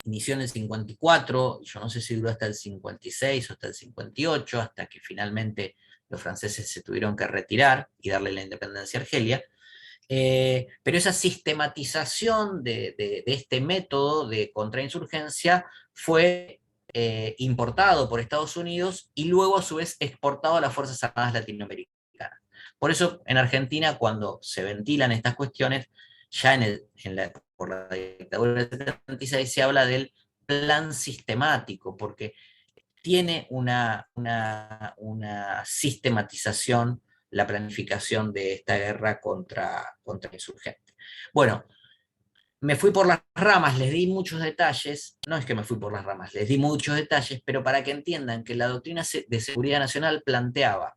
inició en el 54, yo no sé si duró hasta el 56 o hasta el 58, hasta que finalmente los franceses se tuvieron que retirar y darle la independencia a Argelia. Pero esa sistematización de este método de contrainsurgencia fue importado por Estados Unidos y luego a su vez exportado a las Fuerzas Armadas latinoamericanas. Por eso en Argentina, cuando se ventilan estas cuestiones, ya por la dictadura del 76 se habla del plan sistemático, porque tiene una sistematización la planificación de esta guerra contra insurgentes. Bueno, Me fui por las ramas, les di muchos detalles, no es que me fui por las ramas, les di muchos detalles, pero para que entiendan que la doctrina de seguridad nacional planteaba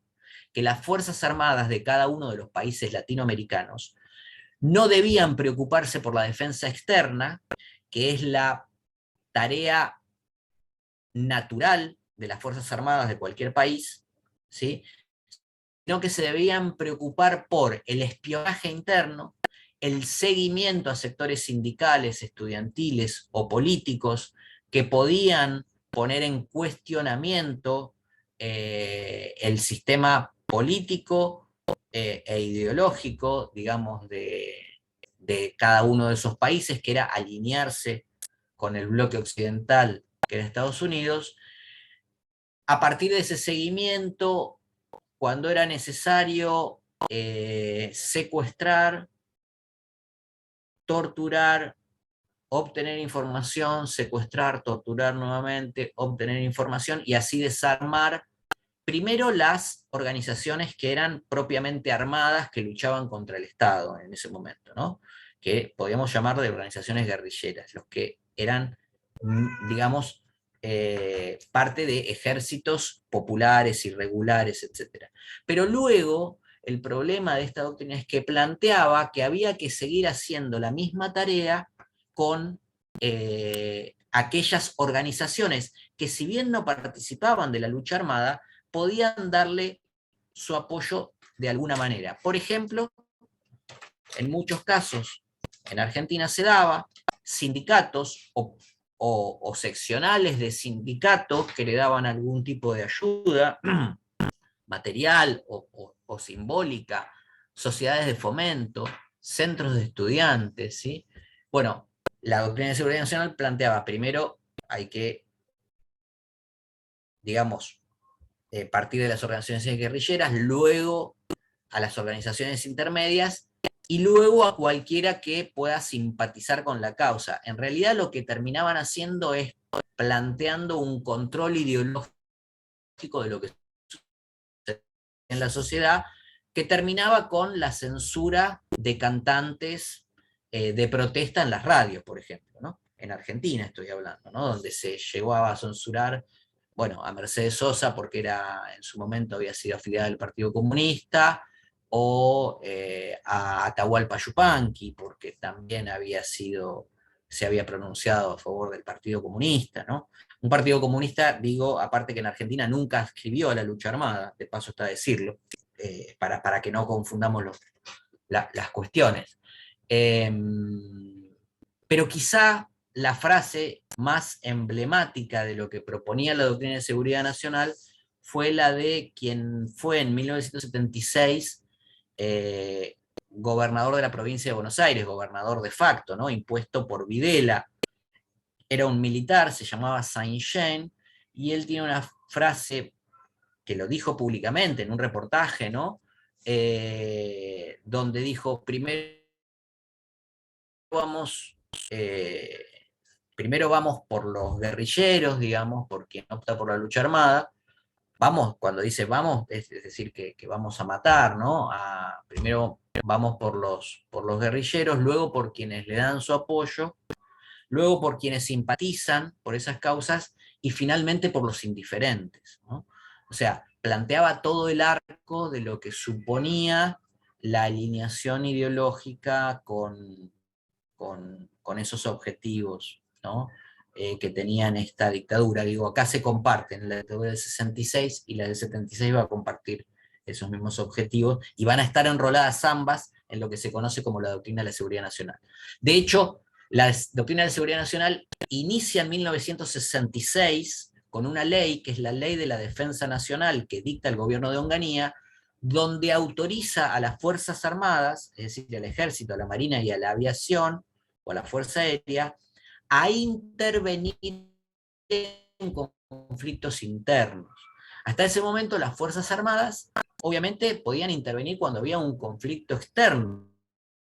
que las Fuerzas Armadas de cada uno de los países latinoamericanos no debían preocuparse por la defensa externa, que es la tarea natural de las Fuerzas Armadas de cualquier país, ¿sí? Sino que se debían preocupar por el espionaje interno, el seguimiento a sectores sindicales, estudiantiles o políticos que podían poner en cuestionamiento el sistema político e ideológico, digamos, de cada uno de esos países, que era alinearse con el bloque occidental, que era Estados Unidos. A partir de ese seguimiento, cuando era necesario secuestrar, torturar, obtener información, secuestrar, torturar nuevamente, obtener información y así desarmar primero las organizaciones que eran propiamente armadas, que luchaban contra el Estado en ese momento, ¿no? Que podíamos llamar de organizaciones guerrilleras, los que eran, digamos, parte de ejércitos populares, irregulares, etc. Pero luego, el problema de esta doctrina es que planteaba que había que seguir haciendo la misma tarea con aquellas organizaciones que, si bien no participaban de la lucha armada, podían darle su apoyo de alguna manera. Por ejemplo, en muchos casos, en Argentina se daba sindicatos o seccionales de sindicatos que le daban algún tipo de ayuda material o simbólica, sociedades de fomento, centros de estudiantes, ¿sí? Bueno, la doctrina de seguridad nacional planteaba, primero hay que, digamos, partir de las organizaciones guerrilleras, luego a las organizaciones intermedias y luego a cualquiera que pueda simpatizar con la causa. En realidad lo que terminaban haciendo es planteando un control ideológico de lo que sucede en la sociedad, que terminaba con la censura de cantantes de protesta en las radios, por ejemplo, ¿no? En Argentina estoy hablando, ¿no? Donde se llegó a censurar, bueno, a Mercedes Sosa porque en su momento había sido afiliada del Partido Comunista, o a Atahualpa Yupanqui porque también se había pronunciado a favor del Partido Comunista, ¿no? Un Partido Comunista, digo, aparte que en Argentina nunca escribió a la lucha armada, de paso está decirlo, para que no confundamos las cuestiones. Pero quizá la frase más emblemática de lo que proponía la doctrina de seguridad nacional fue la de quien fue en 1976 gobernador de la provincia de Buenos Aires, gobernador de facto, ¿no? Impuesto por Videla. Era un militar, se llamaba Saint-Jean, y él tiene una frase que lo dijo públicamente en un reportaje, ¿no? Donde dijo, primero vamos por los guerrilleros, digamos, por quien opta por la lucha armada. Vamos, cuando dice vamos, es decir, que vamos a matar, ¿no? Primero vamos por los guerrilleros, luego por quienes le dan su apoyo, luego por quienes simpatizan por esas causas, y finalmente por los indiferentes, ¿no? O sea, planteaba todo el arco de lo que suponía la alineación ideológica con esos objetivos, ¿no? Que tenían esta dictadura. Digo, acá se comparten, la dictadura del 66 y la del 76 va a compartir esos mismos objetivos, y van a estar enroladas ambas en lo que se conoce como la doctrina de la seguridad nacional. De hecho, la doctrina de seguridad nacional inicia en 1966 con una ley, que es la Ley de la Defensa Nacional, que dicta el gobierno de Onganía, donde autoriza a las Fuerzas Armadas, es decir, al Ejército, a la Marina y a la Aviación, o a la Fuerza Aérea, a intervenir en conflictos internos. Hasta ese momento las Fuerzas Armadas obviamente podían intervenir cuando había un conflicto externo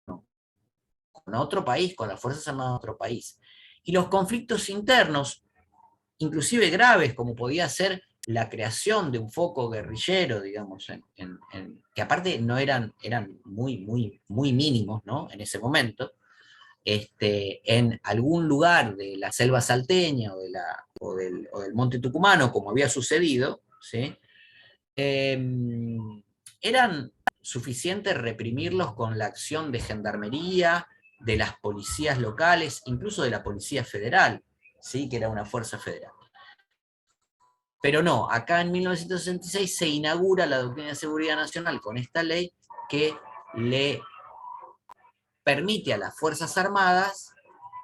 con otro país, con las Fuerzas Armadas de otro país. Y los conflictos internos, inclusive graves, como podía ser la creación de un foco guerrillero, digamos, que aparte no eran muy mínimos, ¿no? En ese momento, en algún lugar de la selva salteña o del monte tucumano, como había sucedido, ¿sí? Eran suficientes reprimirlos con la acción de gendarmería, de las policías locales, incluso de la Policía Federal, ¿sí? Que era una fuerza federal. Pero no, acá en 1966 se inaugura la Doctrina de Seguridad Nacional con esta ley que le permite a las Fuerzas Armadas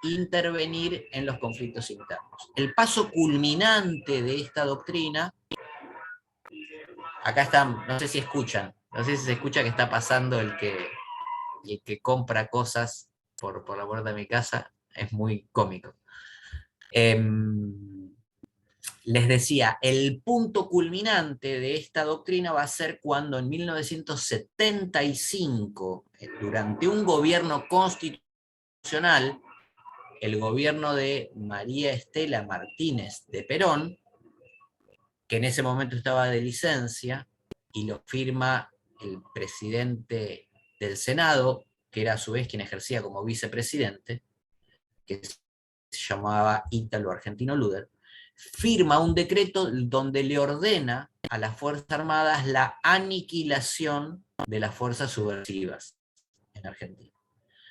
intervenir en los conflictos internos. El paso culminante de esta doctrina, acá están, no sé si escuchan, no sé si se escucha que está pasando el que compra cosas por la puerta de mi casa, es muy cómico. Les decía, el punto culminante de esta doctrina va a ser cuando en 1975, durante un gobierno constitucional, el gobierno de María Estela Martínez de Perón, que en ese momento estaba de licencia, y lo firma el presidente del Senado, que era a su vez quien ejercía como vicepresidente, que se llamaba Ítalo Argentino Luder, firma un decreto donde le ordena a las Fuerzas Armadas la aniquilación de las fuerzas subversivas en Argentina.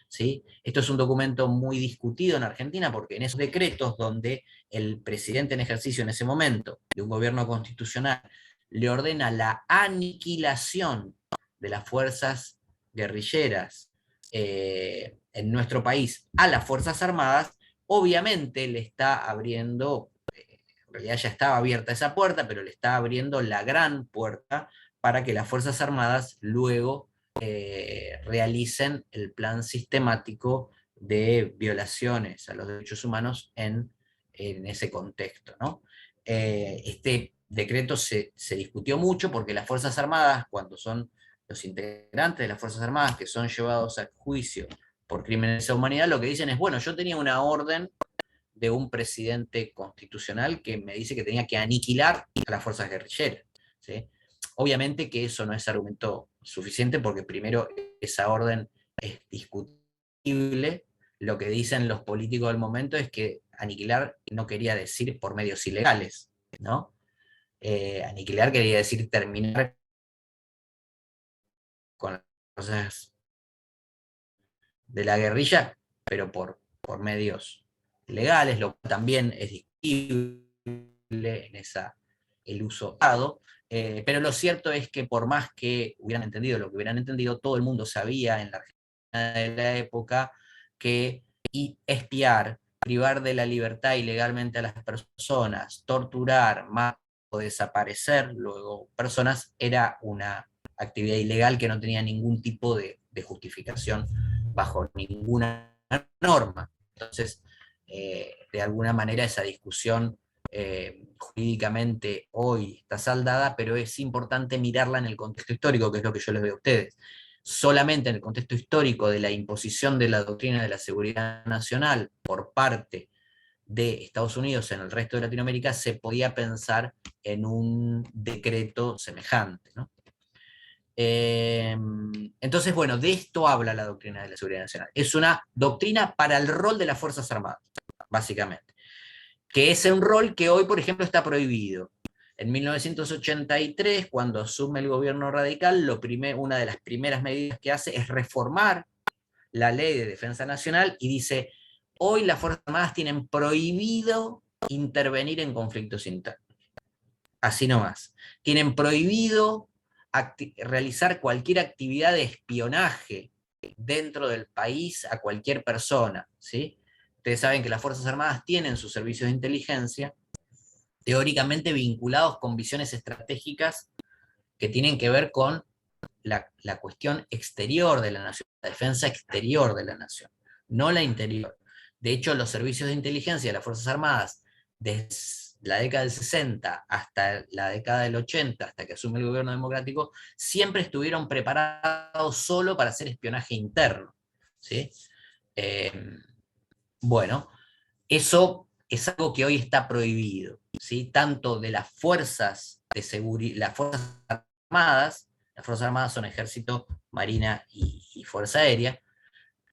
¿Sí? Esto es un documento muy discutido en Argentina porque en esos decretos donde el presidente en ejercicio en ese momento de un gobierno constitucional le ordena la aniquilación de las fuerzas guerrilleras en nuestro país a las Fuerzas Armadas, obviamente le está abriendo, en realidad ya estaba abierta esa puerta, pero le está abriendo la gran puerta para que las Fuerzas Armadas luego realicen el plan sistemático de violaciones a los derechos humanos en ese contexto, ¿no? Este decreto se discutió mucho porque las Fuerzas Armadas, cuando son los integrantes de las Fuerzas Armadas que son llevados a juicio por crímenes de lesa humanidad, lo que dicen es, bueno, yo tenía una orden de un presidente constitucional que me dice que tenía que aniquilar a las fuerzas guerrilleras, ¿sí? Obviamente que eso no es argumento suficiente porque primero esa orden es discutible. Lo que dicen los políticos del momento es que aniquilar no quería decir por medios ilegales, ¿no? Aniquilar quería decir terminar con las cosas de la guerrilla, pero por medios legales, lo que también es discutible en el uso dado. Pero lo cierto es que por más que hubieran entendido lo que hubieran entendido, todo el mundo sabía en la Argentina de la época que espiar, privar de la libertad ilegalmente a las personas, torturar, matar o desaparecer luego personas era una actividad ilegal que no tenía ningún tipo de justificación bajo ninguna norma. Entonces, de alguna manera esa discusión jurídicamente hoy está saldada, pero es importante mirarla en el contexto histórico, que es lo que yo les veo a ustedes. Solamente en el contexto histórico de la imposición de la doctrina de la seguridad nacional por parte de Estados Unidos en el resto de Latinoamérica se podía pensar en un decreto semejante, ¿no? Entonces, bueno, de esto habla la doctrina de la seguridad nacional. Es una doctrina para el rol de las Fuerzas Armadas, básicamente. Que es un rol que hoy, por ejemplo, está prohibido. En 1983, cuando asume el gobierno radical, una de las primeras medidas que hace es reformar la ley de defensa nacional y dice, hoy las Fuerzas Armadas tienen prohibido intervenir en conflictos internos. Así nomás. Tienen prohibido realizar cualquier actividad de espionaje dentro del país a cualquier persona, ¿sí? Ustedes saben que las Fuerzas Armadas tienen sus servicios de inteligencia, teóricamente vinculados con visiones estratégicas que tienen que ver con la cuestión exterior de la nación, la defensa exterior de la nación, no la interior. De hecho, los servicios de inteligencia de las Fuerzas Armadas, desde la década del 60 hasta la década del 80, hasta que asume el gobierno democrático, siempre estuvieron preparados solo para hacer espionaje interno, ¿sí? Bueno, eso es algo que hoy está prohibido, ¿sí? Tanto de las fuerzas de seguridad, las Fuerzas Armadas son Ejército, Marina y Fuerza Aérea,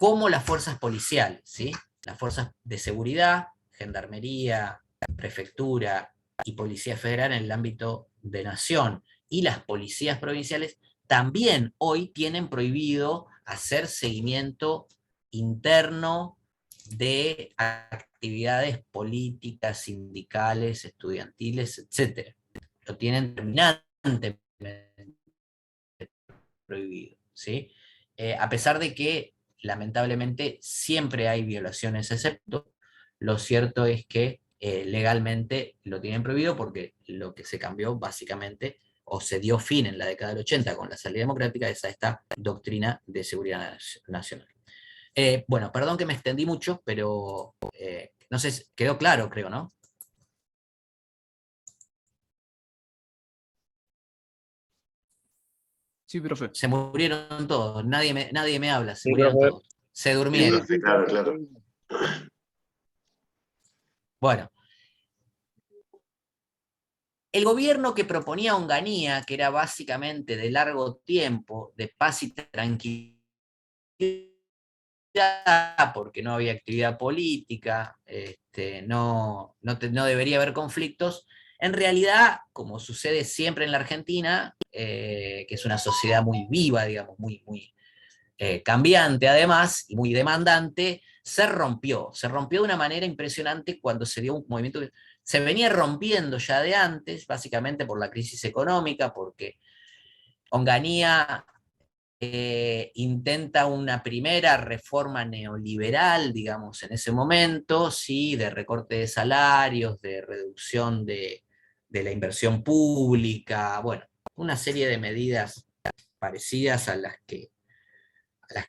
como las fuerzas policiales, ¿sí? Las fuerzas de seguridad, gendarmería, prefectura y policía federal en el ámbito de nación, y las policías provinciales también hoy tienen prohibido hacer seguimiento interno de actividades políticas, sindicales, estudiantiles, etc. Lo tienen terminantemente prohibido, ¿sí? A pesar de que lamentablemente siempre hay violaciones, excepto, lo cierto es que legalmente lo tienen prohibido porque lo que se cambió básicamente, o se dio fin en la década del 80 con la salida democrática, es a esta doctrina de seguridad nacional. Bueno, perdón que me extendí mucho, pero no sé, quedó claro, creo, ¿no? Sí, profe. Se murieron todos, nadie me habla, se Sí, murieron profe. todos. Se Sí, durmieron. profe, claro, claro. Bueno, el gobierno que proponía Onganía, que era básicamente de largo tiempo, de paz y tranquilidad, porque no había actividad política, no debería haber conflictos, en realidad, como sucede siempre en la Argentina, que es una sociedad muy viva, digamos, muy cambiante además, y muy demandante, se rompió de una manera impresionante cuando se dio un movimiento que se venía rompiendo ya de antes, básicamente por la crisis económica, porque Onganía intenta una primera reforma neoliberal, digamos, en ese momento, ¿sí? De recorte de salarios, de reducción de la inversión pública, bueno, una serie de medidas parecidas a las que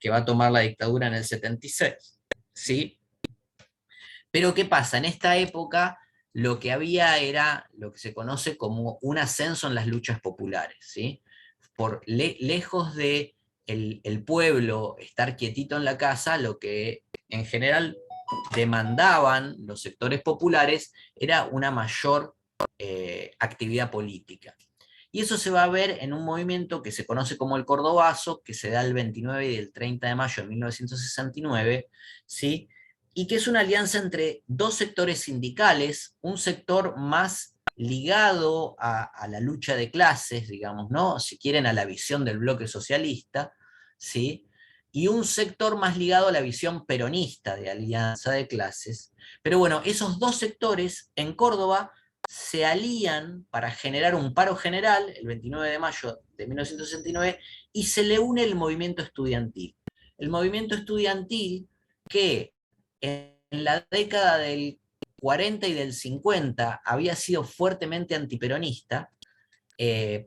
va a tomar la dictadura en el 76, ¿sí? Pero ¿qué pasa? En esta época lo que había era lo que se conoce como un ascenso en las luchas populares, ¿sí? Lejos de el pueblo estar quietito en la casa, lo que en general demandaban los sectores populares era una mayor actividad política. Y eso se va a ver en un movimiento que se conoce como el Cordobazo, que se da el 29 y el 30 de mayo de 1969, ¿sí? Y que es una alianza entre dos sectores sindicales, un sector más ligado a la lucha de clases, digamos, ¿no? Si quieren, a la visión del bloque socialista, ¿sí? Y un sector más ligado a la visión peronista de alianza de clases. Pero bueno, esos dos sectores en Córdoba se alían para generar un paro general el 29 de mayo de 1969 y se le une el movimiento estudiantil. El movimiento estudiantil que en la década del 40 y del 50 había sido fuertemente antiperonista,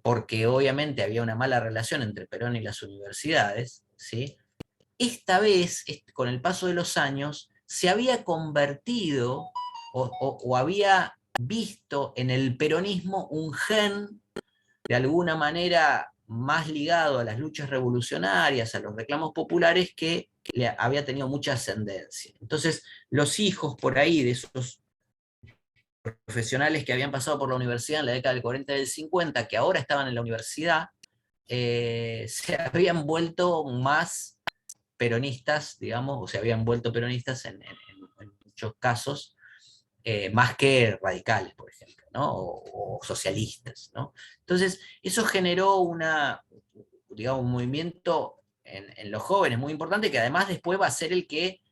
porque obviamente había una mala relación entre Perón y las universidades, ¿sí? Esta vez, con el paso de los años, se había convertido o había visto en el peronismo un gen de alguna manera más ligado a las luchas revolucionarias, a los reclamos populares, que había tenido mucha ascendencia. Entonces, los hijos por ahí de esos profesionales que habían pasado por la universidad en la década del 40 y del 50, que ahora estaban en la universidad, se habían vuelto más peronistas, digamos, o se habían vuelto peronistas en muchos casos, más que radicales, por ejemplo, ¿no? O socialistas, ¿no? Entonces, eso generó digamos, un movimiento en los jóvenes muy importante, que además después va a ser el que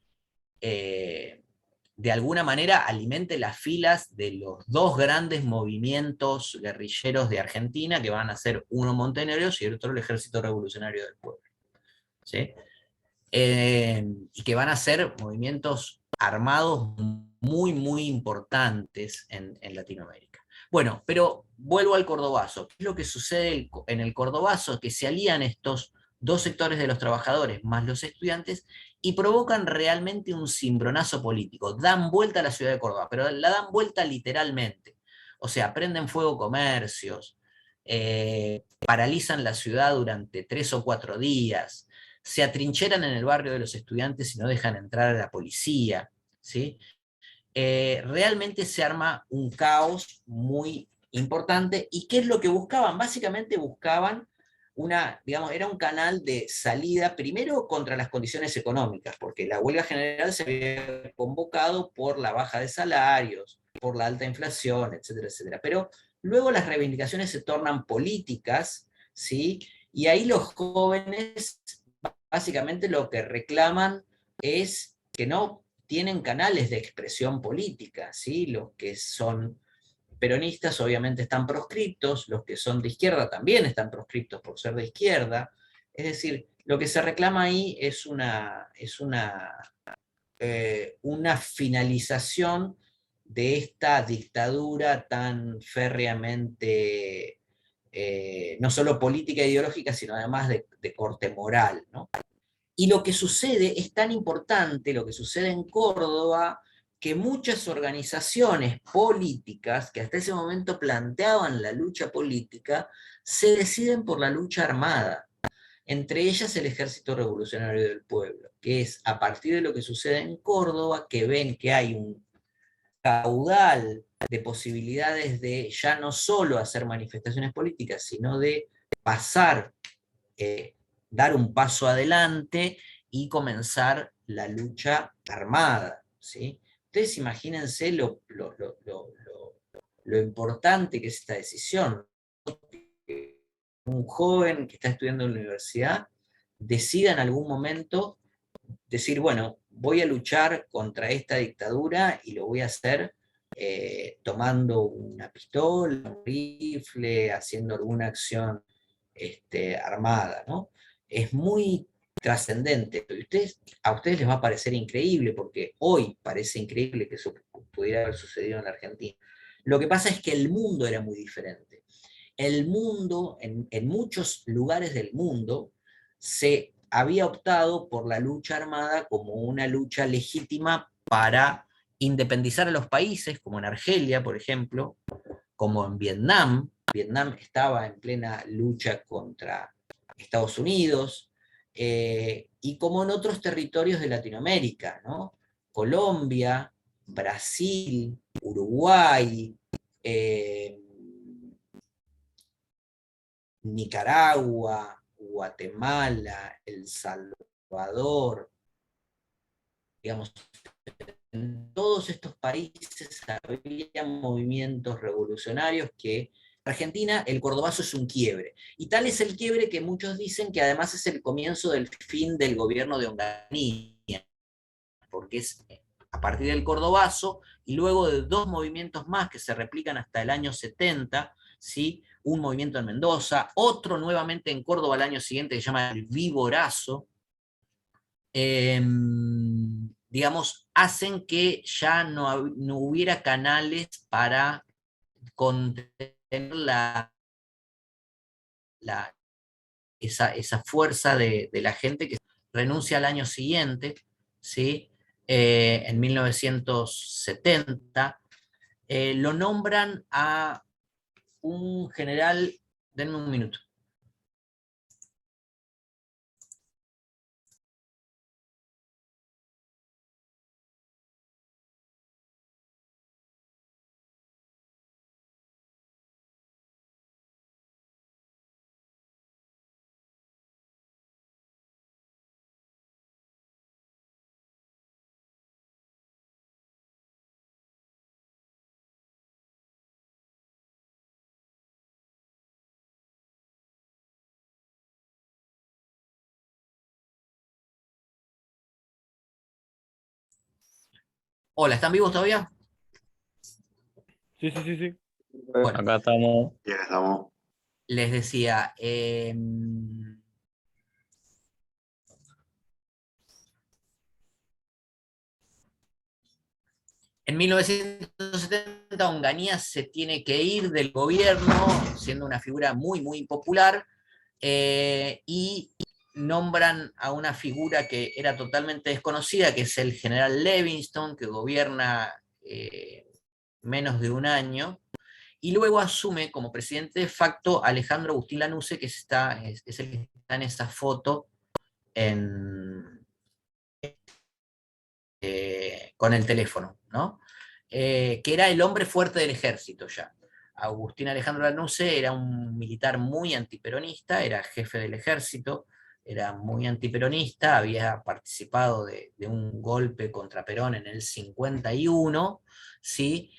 de alguna manera alimente las filas de los dos grandes movimientos guerrilleros de Argentina, que van a ser uno Montoneros y el otro el Ejército Revolucionario del Pueblo, ¿sí? Y que van a ser movimientos armados muy importantes en Latinoamérica. Bueno, pero vuelvo al Cordobazo. ¿Qué es lo que sucede en el Cordobazo? Que se alían estos dos sectores de los trabajadores más los estudiantes y provocan realmente un cimbronazo político. Dan vuelta a la ciudad de Córdoba, pero la dan vuelta literalmente. O sea, prenden fuego comercios, paralizan la ciudad durante 3 o 4 días, se atrincheran en el barrio de los estudiantes y no dejan entrar a la policía, ¿sí? Realmente se arma un caos muy importante. ¿Y qué es lo que buscaban? Básicamente buscaban digamos, era un canal de salida primero contra las condiciones económicas, porque la huelga general se había convocado por la baja de salarios, por la alta inflación, etcétera, etcétera. Pero luego las reivindicaciones se tornan políticas, ¿sí? Y ahí los jóvenes básicamente lo que reclaman es que no tienen canales de expresión política, ¿sí? Los que son peronistas obviamente están proscriptos, los que son de izquierda también están proscriptos por ser de izquierda. Es decir, lo que se reclama ahí es una finalización de esta dictadura tan férreamente, no solo política e ideológica, sino además de corte moral, ¿no? Y lo que sucede es tan importante, lo que sucede en Córdoba, que muchas organizaciones políticas que hasta ese momento planteaban la lucha política, se deciden por la lucha armada. Entre ellas el Ejército Revolucionario del Pueblo, que es a partir de lo que sucede en Córdoba, que ven que hay un caudal de posibilidades de ya no solo hacer manifestaciones políticas, sino de pasar, dar un paso adelante y comenzar la lucha armada, ¿sí? Ustedes imagínense lo importante que es esta decisión. Un joven que está estudiando en la universidad decida en algún momento decir, bueno, voy a luchar contra esta dictadura y lo voy a hacer tomando una pistola, un rifle, haciendo alguna acción armada, ¿no? Es muy trascendente. A ustedes les va a parecer increíble, porque hoy parece increíble que eso pudiera haber sucedido en la Argentina. Lo que pasa es que el mundo era muy diferente. El mundo, en muchos lugares del mundo, se había optado por la lucha armada como una lucha legítima para independizar a los países, como en Argelia, por ejemplo, como en Vietnam. Vietnam estaba en plena lucha contra Estados Unidos, y como en otros territorios de Latinoamérica, ¿no? Colombia, Brasil, Uruguay, Nicaragua, Guatemala, El Salvador, digamos, en todos estos países había movimientos revolucionarios que Argentina, el cordobazo es un quiebre. Y tal es el quiebre que muchos dicen que además es el comienzo del fin del gobierno de Onganía, porque es a partir del cordobazo y luego de dos movimientos más que se replican hasta el año 70, ¿sí? Un movimiento en Mendoza, otro nuevamente en Córdoba al año siguiente que se llama el Viborazo, digamos, hacen que ya no hubiera canales para contener esa fuerza de la gente que renuncia al año siguiente, ¿sí? En 1970, lo nombran a un general, denme un minuto. Hola, ¿están vivos todavía? Sí, sí, sí, sí. Bueno, Acá estamos. Y acá estamos. les decía, en 1970 Onganía se tiene que ir del gobierno, siendo una figura muy, muy impopular, y nombran a una figura que era totalmente desconocida, que es el general Livingston, que gobierna menos de un año, y luego asume como presidente de facto Alejandro Agustín Lanusse, que es el que está en esa foto con el teléfono, ¿no? Que era el hombre fuerte del ejército ya. Agustín Alejandro Lanusse era un militar muy antiperonista, era jefe del ejército, era muy antiperonista, había participado de un golpe contra Perón en el 51, ¿sí?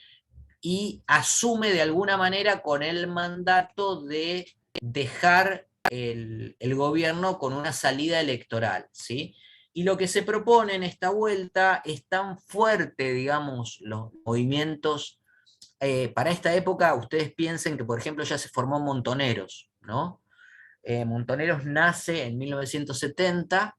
Y asume de alguna manera con el mandato de dejar el gobierno con una salida electoral, ¿sí? Y lo que se propone en esta vuelta es tan fuerte, digamos, los movimientos. Para esta época, ustedes piensen que, por ejemplo, ya se formó Montoneros, ¿no? Montoneros nace en 1970,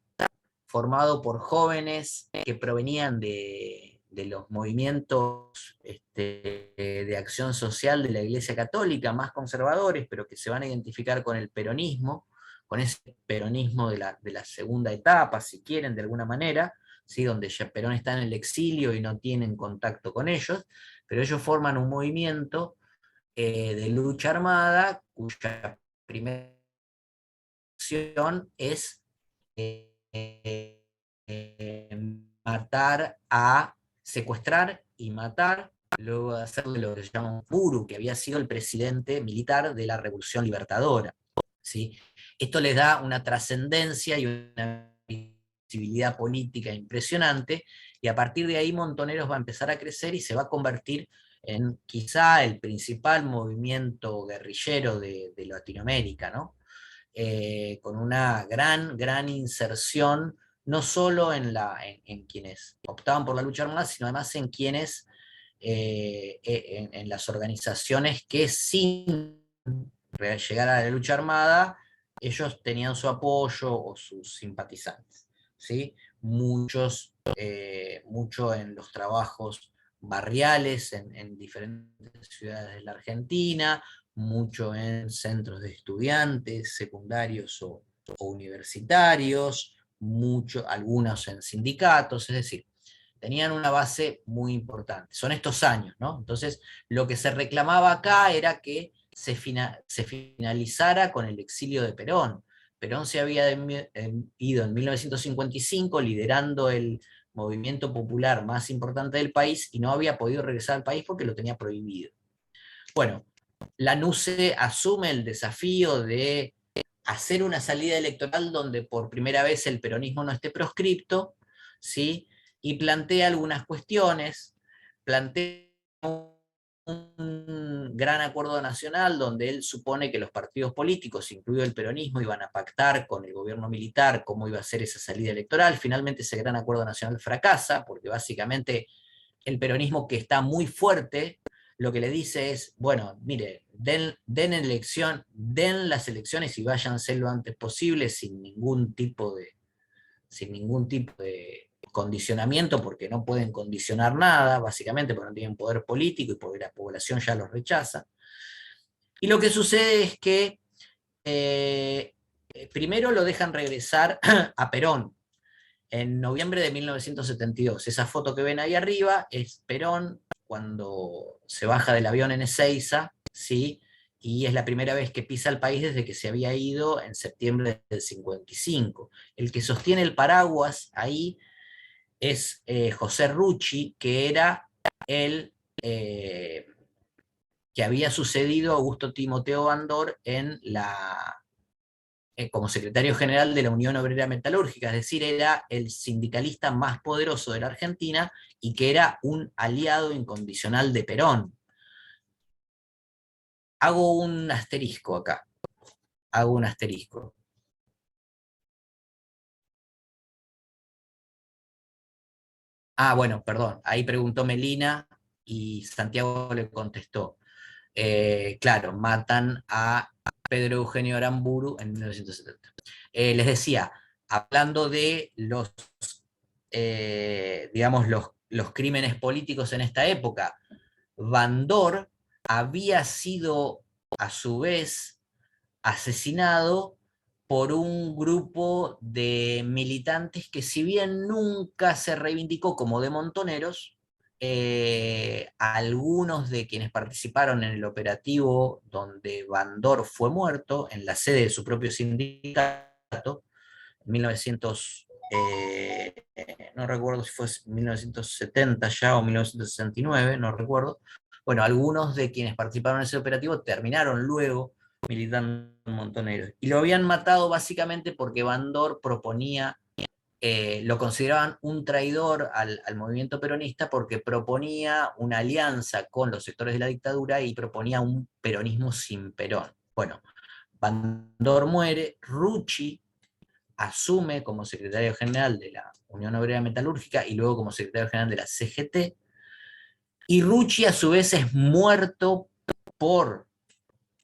formado por jóvenes que provenían de los movimientos de acción social de la Iglesia Católica, más conservadores, pero que se van a identificar con el peronismo, con ese peronismo de la segunda etapa, si quieren, de alguna manera, ¿sí? Donde ya Perón está en el exilio y no tienen contacto con ellos, pero ellos forman un movimiento de lucha armada, cuya primera acción es matar secuestrar y matar, luego de hacerle lo que se llama un Buru, que había sido el presidente militar de la Revolución Libertadora, ¿sí? Esto les da una trascendencia y una visibilidad política impresionante, y a partir de ahí Montoneros va a empezar a crecer y se va a convertir en quizá el principal movimiento guerrillero de Latinoamérica, ¿no? Con una gran inserción, no solo en quienes optaban por la lucha armada, sino además en quienes, en las organizaciones que sin llegar a la lucha armada, ellos tenían su apoyo o sus simpatizantes, ¿sí? Mucho en los trabajos barriales en diferentes ciudades de la Argentina, mucho en centros de estudiantes, secundarios o universitarios, algunos en sindicatos, es decir, tenían una base muy importante. Son estos años, ¿no? Entonces, lo que se reclamaba acá era que se finalizara con el exilio de Perón. Perón se había ido en 1955 liderando el movimiento popular más importante del país y no había podido regresar al país porque lo tenía prohibido. Bueno, Lanusse asume el desafío de hacer una salida electoral donde por primera vez el peronismo no esté proscripto, ¿sí? Y plantea algunas cuestiones, plantea un gran acuerdo nacional donde él supone que los partidos políticos, incluido el peronismo, iban a pactar con el gobierno militar cómo iba a ser esa salida electoral. Finalmente ese gran acuerdo nacional fracasa, porque básicamente el peronismo, que está muy fuerte, lo que le dice es, bueno, mire, den las elecciones y váyanse lo antes posible sin ningún tipo de condicionamiento, porque no pueden condicionar nada, básicamente porque no tienen poder político y porque la población ya los rechaza. Y lo que sucede es que primero lo dejan regresar a Perón, en noviembre de 1972. Esa foto que ven ahí arriba es Perón cuando se baja del avión en Ezeiza, ¿sí? Y es la primera vez que pisa el país desde que se había ido en septiembre del 55. El que sostiene el paraguas ahí es José Rucci, que era el que había sucedido a Augusto Timoteo Bandor como secretario general de la Unión Obrera Metalúrgica, es decir, era el sindicalista más poderoso de la Argentina y que era un aliado incondicional de Perón. Hago un asterisco acá, hago un asterisco. Bueno, perdón, ahí preguntó Melina y Santiago le contestó. Claro, matan a Pedro Eugenio Aramburu en 1970. Les decía, hablando de digamos, los crímenes políticos en esta época, Bandor había sido a su vez asesinado por un grupo de militantes que, si bien nunca se reivindicó como de montoneros, algunos de quienes participaron en el operativo donde Bandor fue muerto, en la sede de su propio sindicato, en 1900, no recuerdo si fue 1970 ya o 1969, no recuerdo, Bueno, algunos de quienes participaron en ese operativo terminaron luego militando en Montoneros. Y lo habían matado básicamente porque Bandor proponía, lo consideraban un traidor al movimiento peronista porque proponía una alianza con los sectores de la dictadura y proponía un peronismo sin Perón. Bueno, Bandor muere, Rucci asume como secretario general de la Unión Obrera Metalúrgica y luego como secretario general de la CGT, y Rucci a su vez es muerto por,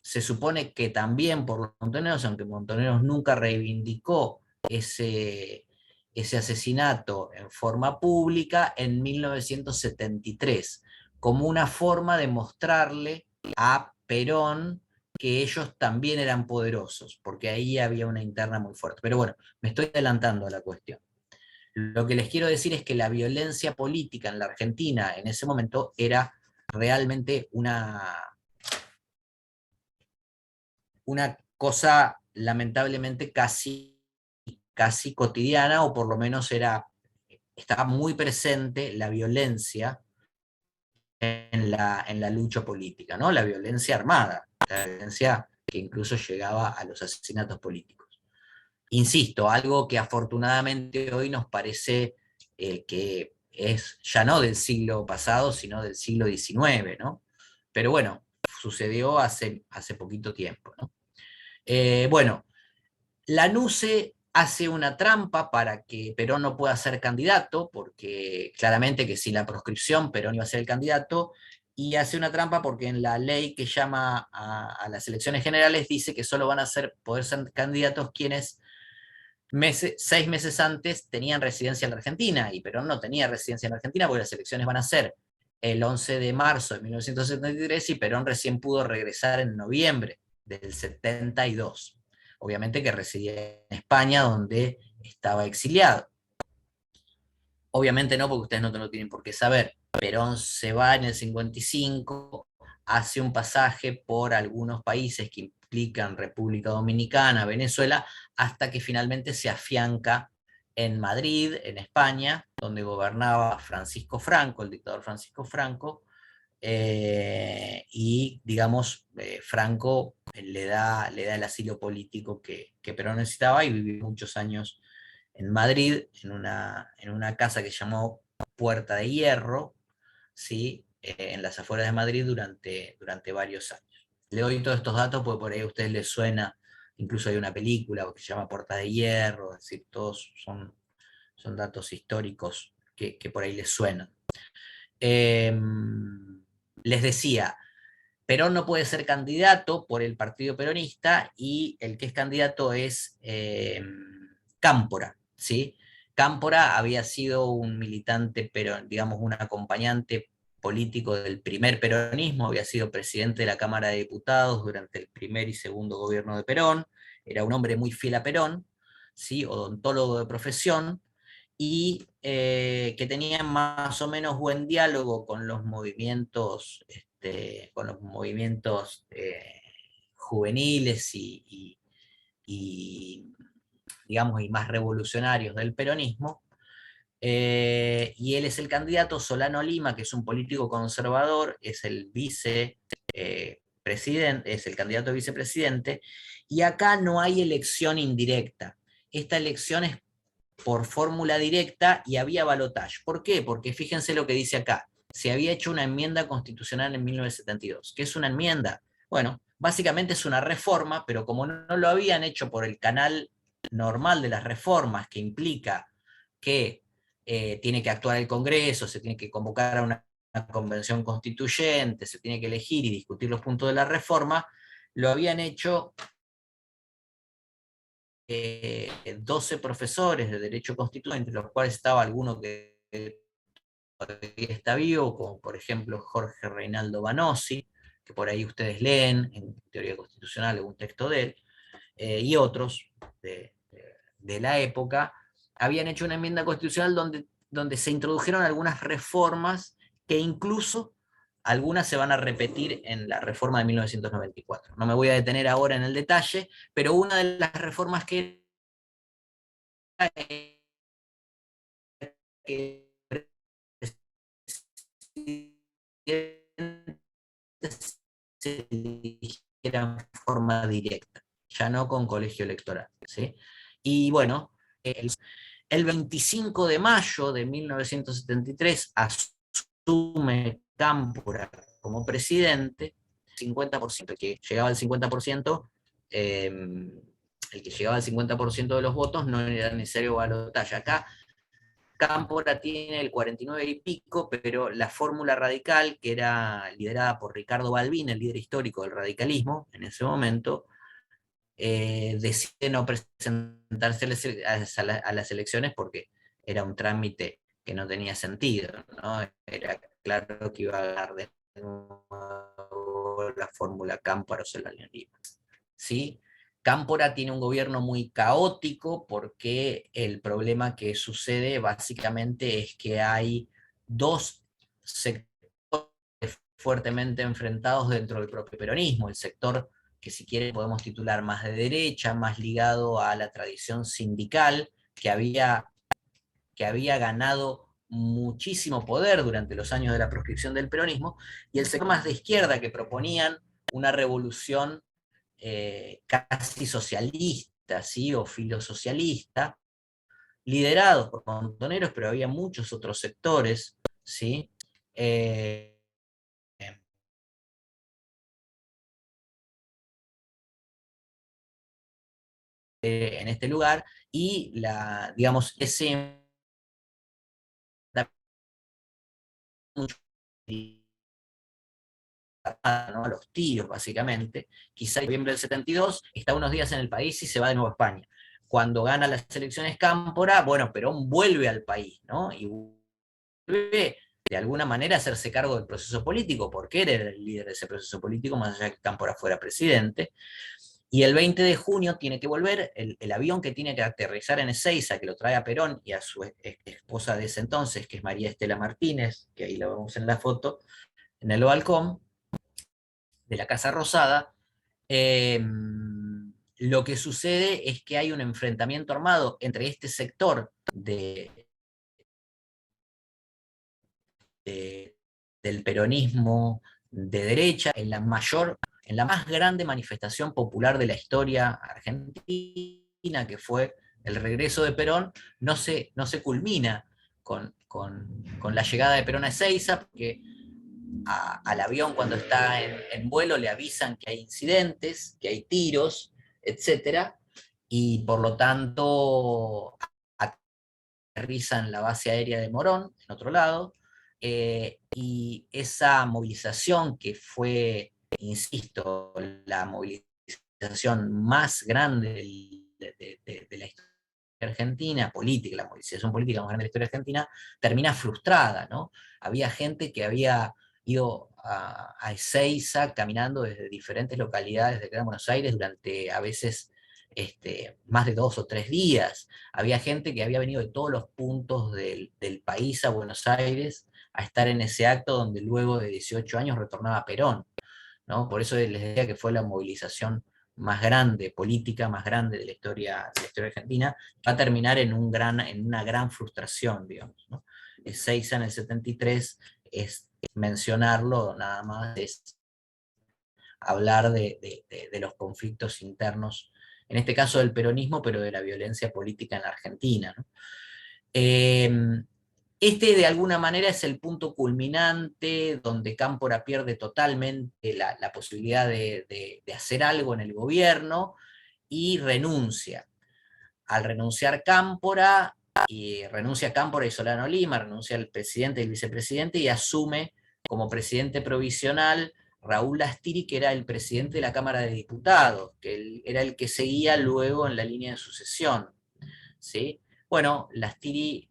se supone que también por los Montoneros, aunque Montoneros nunca reivindicó ese asesinato en forma pública, en 1973, como una forma de mostrarle a Perón que ellos también eran poderosos, porque ahí había una interna muy fuerte. Pero bueno, me estoy adelantando a la cuestión. Lo que les quiero decir es que la violencia política en la Argentina en ese momento era realmente una cosa lamentablemente casi cotidiana, o por lo menos estaba muy presente la violencia en la lucha política, ¿no? La violencia armada, la violencia que incluso llegaba a los asesinatos políticos. Insisto, algo que afortunadamente hoy nos parece que es ya no del siglo pasado, sino del siglo XIX, ¿no? Pero bueno, sucedió hace poquito tiempo, ¿no? Bueno, Lanuse hace una trampa para que Perón no pueda ser candidato, porque claramente que sin la proscripción Perón iba a ser el candidato, y hace una trampa porque en la ley que llama a las elecciones generales dice que solo van a poder ser candidatos quienes 6 meses antes tenían residencia en la Argentina, y Perón no tenía residencia en la Argentina porque las elecciones van a ser el 11 de marzo de 1973 y Perón recién pudo regresar en noviembre del 72. Obviamente que residía en España, donde estaba exiliado. Obviamente no, porque ustedes no lo tienen por qué saber. Perón se va en el 55, hace un pasaje por algunos países que implican República Dominicana, Venezuela, hasta que finalmente se afianca en Madrid, en España, donde gobernaba Francisco Franco, el dictador Francisco Franco, y digamos, Franco le da el asilo político que Perón necesitaba, y vivió muchos años en Madrid, en una casa que se llamó Puerta de Hierro, ¿sí? En las afueras de Madrid durante varios años. Le doy todos estos datos porque por ahí a ustedes les suena, incluso hay una película que se llama Puerta de Hierro, es decir, todos son datos históricos que por ahí les suenan. Les decía, Perón no puede ser candidato por el Partido Peronista, y el que es candidato es Cámpora, ¿sí? Cámpora había sido un militante, pero digamos un acompañante político del primer peronismo, había sido presidente de la Cámara de Diputados durante el primer y segundo gobierno de Perón, era un hombre muy fiel a Perón, ¿sí? Odontólogo de profesión, y que tenía más o menos buen diálogo con los movimientos, juveniles y, digamos, y más revolucionarios del peronismo. Y él es el candidato. Solano Lima, que es un político conservador, es el vicepresidente, es el candidato a vicepresidente, y acá no hay elección indirecta. Esta elección es por fórmula directa y había balotaje. ¿Por qué? Porque fíjense lo que dice acá. Se había hecho una enmienda constitucional en 1972. ¿Qué es una enmienda? Bueno, básicamente es una reforma, pero como no lo habían hecho por el canal normal de las reformas, que implica que tiene que actuar el Congreso, se tiene que convocar a una convención constituyente, se tiene que elegir y discutir los puntos de la reforma, lo habían hecho 12 profesores de Derecho Constitucional, entre los cuales estaba alguno que todavía está vivo, como por ejemplo Jorge Reinaldo Banossi, que por ahí ustedes leen en Teoría Constitucional algún texto de él, y otros de la época, habían hecho una enmienda constitucional donde se introdujeron algunas reformas que incluso algunas se van a repetir en la reforma de 1994. No me voy a detener ahora en el detalle, pero una de las reformas que el se eligiera en forma directa, ya no con colegio electoral, ¿sí? Y bueno, el 25 de mayo de 1973 asume Cámpora como presidente, 50%, el que llegaba al 50%, el que llegaba al 50% de los votos no era necesario balotaje. Acá Cámpora tiene el 49 y pico, pero la fórmula radical, que era liderada por Ricardo Balbín, el líder histórico del radicalismo en ese momento, decide no presentarse a las elecciones porque era un trámite que no tenía sentido, ¿no? Era claro que iba a ganar de nuevo la fórmula Cámpora-Solano-Lima, ¿sí? Cámpora tiene un gobierno muy caótico porque el problema que sucede básicamente es que hay dos sectores fuertemente enfrentados dentro del propio peronismo, el sector que si quiere podemos titular más de derecha, más ligado a la tradición sindical, que había ganado muchísimo poder durante los años de la proscripción del peronismo, y el sector más de izquierda que proponían una revolución casi socialista, ¿sí? O filosocialista, liderados por montoneros, pero había muchos otros sectores, ¿sí? En este lugar, y digamos, ese mucho, ¿no? A los tiros, básicamente. Quizá en noviembre del 72 está unos días en el país y se va de nuevo a España. Cuando gana las elecciones Cámpora, bueno, Perón vuelve al país, ¿no? Y vuelve de alguna manera a hacerse cargo del proceso político, porque él era el líder de ese proceso político, más allá de que Cámpora fuera presidente. Y el 20 de junio tiene que volver, el avión que tiene que aterrizar en Ezeiza, que lo trae a Perón y a su esposa de ese entonces, que es María Estela Martínez, que ahí la vemos en la foto, en el balcón de la Casa Rosada. Lo que sucede es que hay un enfrentamiento armado entre este sector del peronismo de derecha en la más grande manifestación popular de la historia argentina, que fue el regreso de Perón. No se culmina con la llegada de Perón a Ezeiza, porque al avión cuando está en vuelo le avisan que hay incidentes, que hay tiros, etc. Y por lo tanto aterriza en la base aérea de Morón, en otro lado, y esa movilización que fue, insisto, la movilización más grande de la historia argentina, política, la movilización política más grande de la historia argentina, termina frustrada, ¿no? Había gente que había ido a Ezeiza caminando desde diferentes localidades de Gran Buenos Aires durante a veces más de 2 o 3 días. Había gente que había venido de todos los puntos del país a Buenos Aires a estar en ese acto donde luego de 18 años retornaba Perón, ¿no? Por eso les decía que fue la movilización más grande, política más grande de la historia argentina, va a terminar en una gran frustración, digamos, ¿no? Ezeiza en el 73 es mencionarlo, nada más es hablar de los conflictos internos, en este caso del peronismo, pero de la violencia política en la Argentina, ¿no? Este de alguna manera es el punto culminante donde Cámpora pierde totalmente la posibilidad de hacer algo en el gobierno y renuncia. Al renunciar Cámpora, renuncia Cámpora y Solano Lima, renuncia el presidente y el vicepresidente y asume como presidente provisional Raúl Lastiri, que era el presidente de la Cámara de Diputados, que era el que seguía luego en la línea de sucesión, ¿sí? Bueno, Lastiri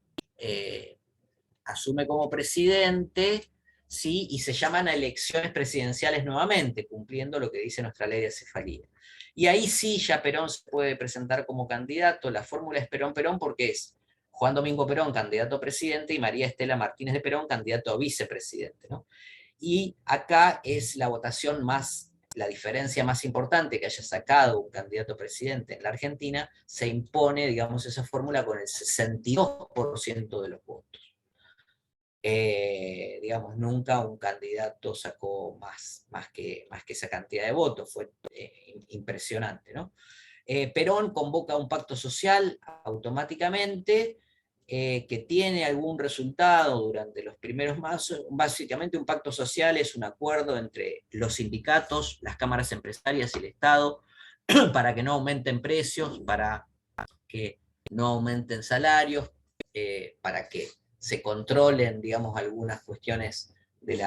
asume como presidente, ¿sí? Y se llaman a elecciones presidenciales nuevamente, cumpliendo lo que dice nuestra ley de acefalía. Y ahí sí ya Perón se puede presentar como candidato, la fórmula es Perón-Perón porque es Juan Domingo Perón, candidato a presidente, y María Estela Martínez de Perón, candidato a vicepresidente, ¿no? Y acá es la votación la diferencia más importante que haya sacado un candidato a presidente en la Argentina, se impone, digamos, esa fórmula con el 62% de los votos. digamos, nunca un candidato sacó más que esa cantidad de votos, fue impresionante, ¿no? Perón convoca un pacto social automáticamente, que tiene algún resultado durante los primeros meses. Básicamente un pacto social es un acuerdo entre los sindicatos, las cámaras empresarias y el Estado, para que no aumenten precios, para que no aumenten salarios, para que se controlen, digamos, algunas cuestiones de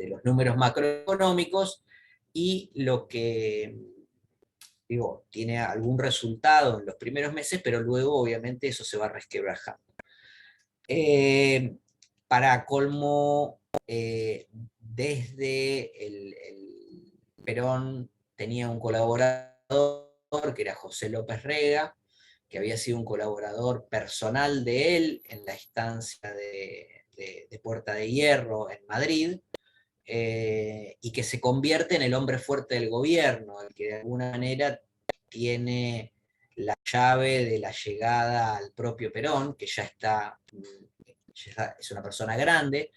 los números macroeconómicos, y lo que, digo, tiene algún resultado en los primeros meses, pero luego obviamente eso se va resquebrajando. Para colmo, desde el Perón tenía un colaborador que era José López Rega, que había sido un colaborador personal de él en la estancia de Puerta de Hierro en Madrid, y que se convierte en el hombre fuerte del gobierno, el que de alguna manera tiene la llave de la llegada al propio Perón, que ya es una persona grande,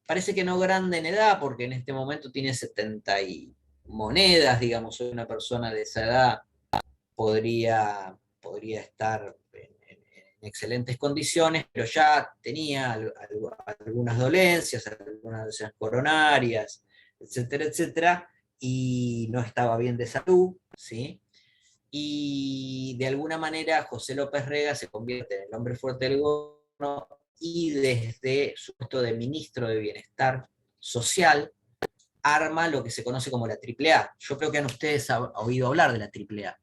parece que no grande en edad, porque en este momento tiene 70 y monedas, digamos, una persona de esa edad podría estar en excelentes condiciones, pero ya tenía algunas dolencias coronarias, etcétera, etcétera, y no estaba bien de salud, ¿sí? Y de alguna manera José López Rega se convierte en el hombre fuerte del gobierno, y desde su puesto de ministro de Bienestar Social arma lo que se conoce como la AAA. Yo creo que han ustedes oído hablar de la AAA.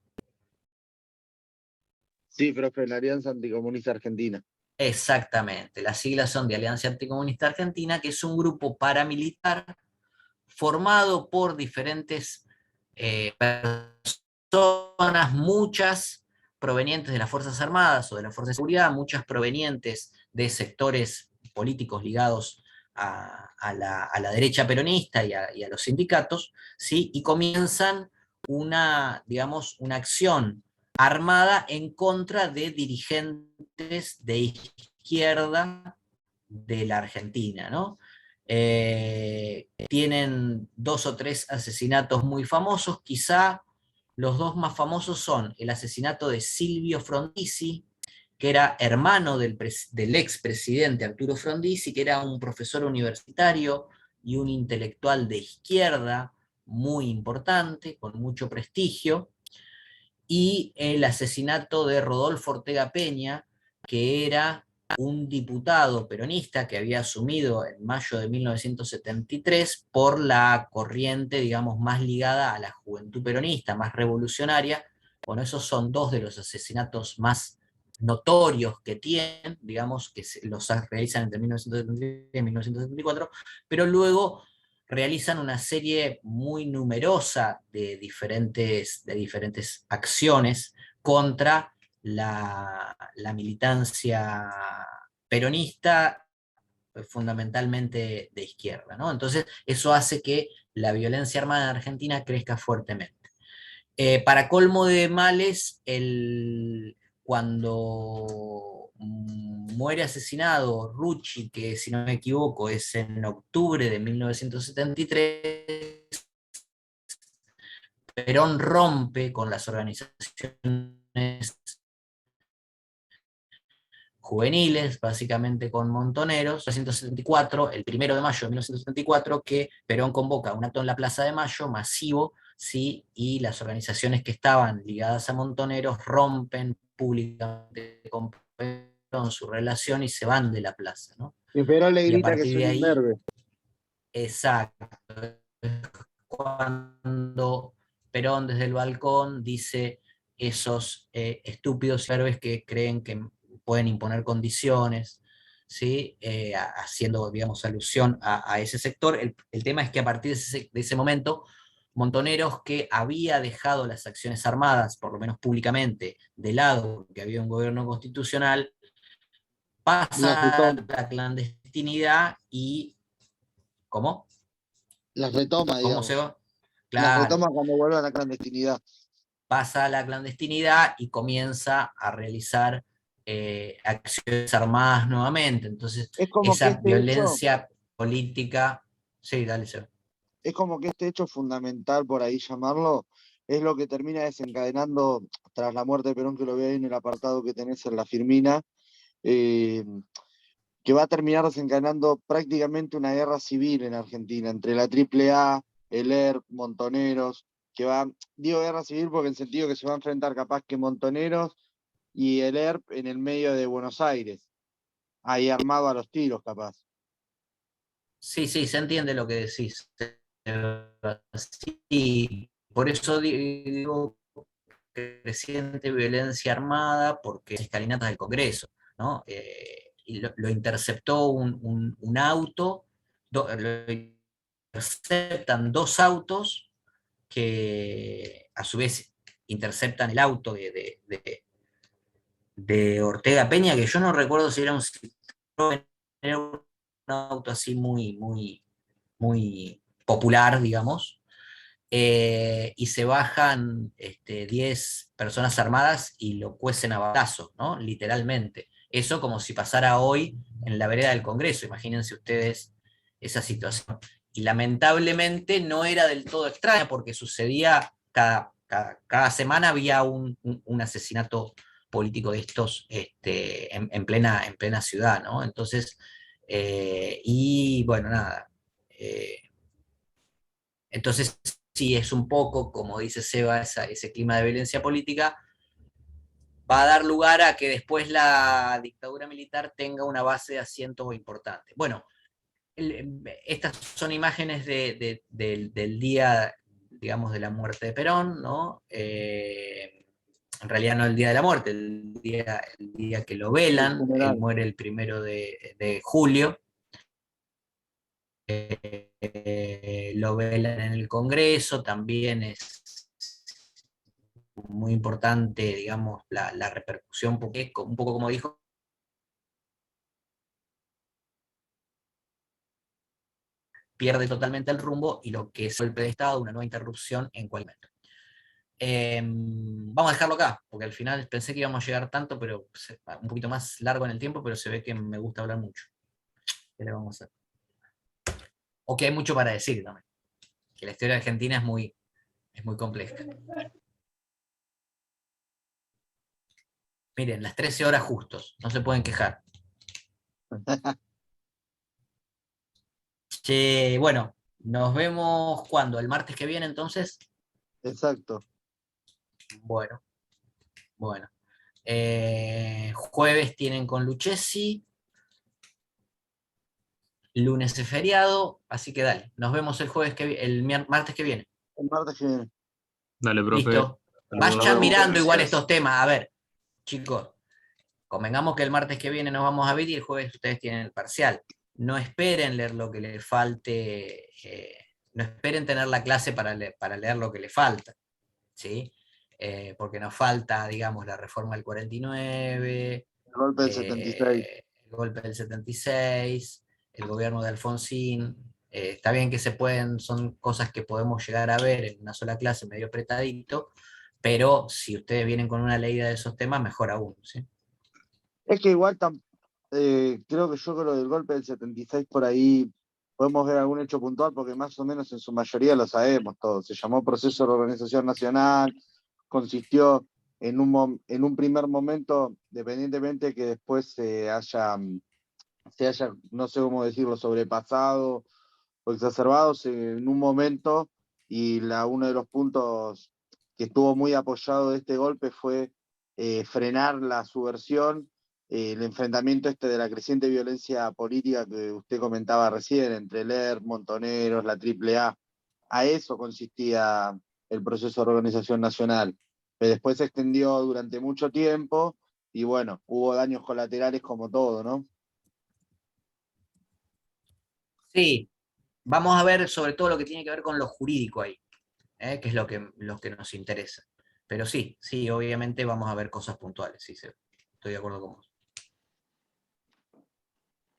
Sí, profe, la Alianza Anticomunista Argentina. Exactamente, las siglas son de Alianza Anticomunista Argentina, que es un grupo paramilitar formado por diferentes personas, muchas provenientes de las Fuerzas Armadas o de las Fuerzas de Seguridad, muchas provenientes de sectores políticos ligados a la derecha peronista y a los sindicatos, ¿sí? Y comienzan digamos, una acción armada en contra de dirigentes de izquierda de la Argentina, ¿no? Tienen 2 o 3 asesinatos muy famosos, quizá los 2 más famosos son el asesinato de Silvio Frondizi, que era hermano del expresidente Arturo Frondizi, que era un profesor universitario y un intelectual de izquierda muy importante, con mucho prestigio, y el asesinato de Rodolfo Ortega Peña, que era un diputado peronista que había asumido en mayo de 1973 por la corriente, digamos, más ligada a la juventud peronista, más revolucionaria. Bueno, esos son 2 de los asesinatos más notorios que tienen, digamos, que los realizan entre 1973 y 1974, pero luego realizan una serie muy numerosa de diferentes acciones contra la militancia peronista, fundamentalmente de izquierda, ¿no? Entonces, eso hace que la violencia armada en Argentina crezca fuertemente. Para colmo de males, cuando muere asesinado Rucci, que si no me equivoco es en octubre de 1973, Perón rompe con las organizaciones juveniles, básicamente con Montoneros, 1974, el 1 de mayo de 1974, que Perón convoca un acto en la Plaza de Mayo masivo, ¿sí? Y las organizaciones que estaban ligadas a Montoneros rompen públicamente con Perón su relación y se van de la plaza, ¿no? Y Perón le Y a grita que partir es de un ahí, imberbe. exacto, cuando Perón desde el balcón dice esos estúpidos héroes que creen que pueden imponer condiciones, ¿sí? Haciendo, digamos, alusión a ese sector. El tema es que a partir de ese momento, Montoneros, que había dejado las acciones armadas, por lo menos públicamente, de lado, que había un gobierno constitucional, Las pasa a retoma, la clandestinidad y... ¿Cómo? las retoma, ¿Cómo se digamos. va? Las Claro, retoma cuando vuelve a la clandestinidad. pasa a la clandestinidad y comienza a realizar acciones armadas nuevamente. Entonces, Es como que esa este hecho, violencia política, sí, dale, Seba. es como que este hecho fundamental, por ahí llamarlo, es lo que termina desencadenando, tras la muerte de Perón, que lo veo ahí en el apartado que tenés en la Firmina, eh, que va a terminar desencadenando prácticamente una guerra civil en Argentina, entre la AAA, el ERP, Montoneros, que va, digo guerra civil porque en el sentido que se va a enfrentar capaz que Montoneros y el ERP en el medio de Buenos Aires, ahí armado a los tiros capaz. Sí, sí, se entiende lo que decís. Sí, por eso digo creciente violencia armada, porque escalinatas del Congreso, ¿no? Y lo interceptó un auto, lo interceptan dos autos que a su vez interceptan el auto de Ortega Peña, que yo no recuerdo si era un Citroën, era un auto así muy popular, digamos, y se bajan 10 personas armadas y lo cuecen a balazos, ¿no? Literalmente. Eso como si pasara hoy en la vereda del Congreso, imagínense ustedes esa situación. Y lamentablemente no era del todo extraña porque sucedía cada semana había un asesinato político de estos en plena ciudad, ¿no? Entonces, y bueno, nada. Entonces, sí, es un poco, como dice Seba, ese clima de violencia política va a dar lugar a que después la dictadura militar tenga una base de asiento importante. Bueno, estas son imágenes del día, digamos, de la muerte de Perón, ¿no? En realidad no el día de la muerte, el día que lo El velan, él funeral. muere el 1 de julio, lo velan en el Congreso, también es muy importante, digamos, la repercusión, porque es un poco como dijo, pierde totalmente el rumbo y lo que es el golpe de Estado, una nueva interrupción en cualquier momento. Vamos a dejarlo acá, porque al final pensé que íbamos a llegar tanto, pero un poquito más largo en el tiempo, pero se ve que me gusta hablar mucho. ¿Qué le vamos a hacer? O que hay mucho para decir también, que la historia argentina es muy compleja. Miren, las 13 horas justos, no se pueden quejar. Che, bueno, nos vemos cuando, el martes que viene entonces. Exacto. Bueno, bueno. Jueves tienen con Lucchesi, lunes es feriado, así que dale, nos vemos el martes que viene. El martes que viene. Dale, profe. Listo. Saludos. Nos Vayan vemos, mirando igual gracias. estos temas. A ver, chicos, convengamos que el martes que viene nos vamos a ver y el jueves ustedes tienen el parcial. No esperen leer lo que les falte, no esperen tener la clase para leer lo que les falta, ¿sí? Porque nos falta, digamos, la reforma del 49, El golpe del 76. el golpe del 76, el gobierno de Alfonsín. Está bien que son cosas que podemos llegar a ver en una sola clase, medio apretadito, pero si ustedes vienen con una leída de esos temas, mejor aún, ¿sí? Es que igual creo que yo con lo del golpe del 76 por ahí podemos ver algún hecho puntual, porque más o menos en su mayoría lo sabemos todos. Se llamó Proceso de Organización Nacional, consistió en un primer momento, dependientemente que después se haya, no sé cómo decirlo, sobrepasado o exacerbado en un momento, y uno de los puntos que estuvo muy apoyado de este golpe fue frenar la subversión, el enfrentamiento de la creciente violencia política que usted comentaba recién, entre el ERP, Montoneros, la AAA. A eso consistía el proceso de organización nacional, que después se extendió durante mucho tiempo y bueno, hubo daños colaterales como todo, ¿no? Sí, vamos a ver sobre todo lo que tiene que ver con lo jurídico ahí, que es lo que nos interesa. Pero sí, sí, obviamente vamos a ver cosas puntuales, sí, estoy de acuerdo con vos.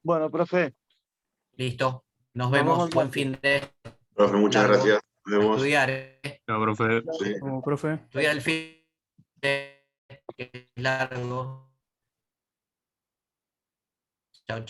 Bueno, profe, Listo, nos nos vemos vemos, el buen martes. fin de Profe, muchas largo. gracias. Nos A vemos. estudiar, Chao, profe. Sí. Como profe. estudiar el fin de que es largo. Chao, chao.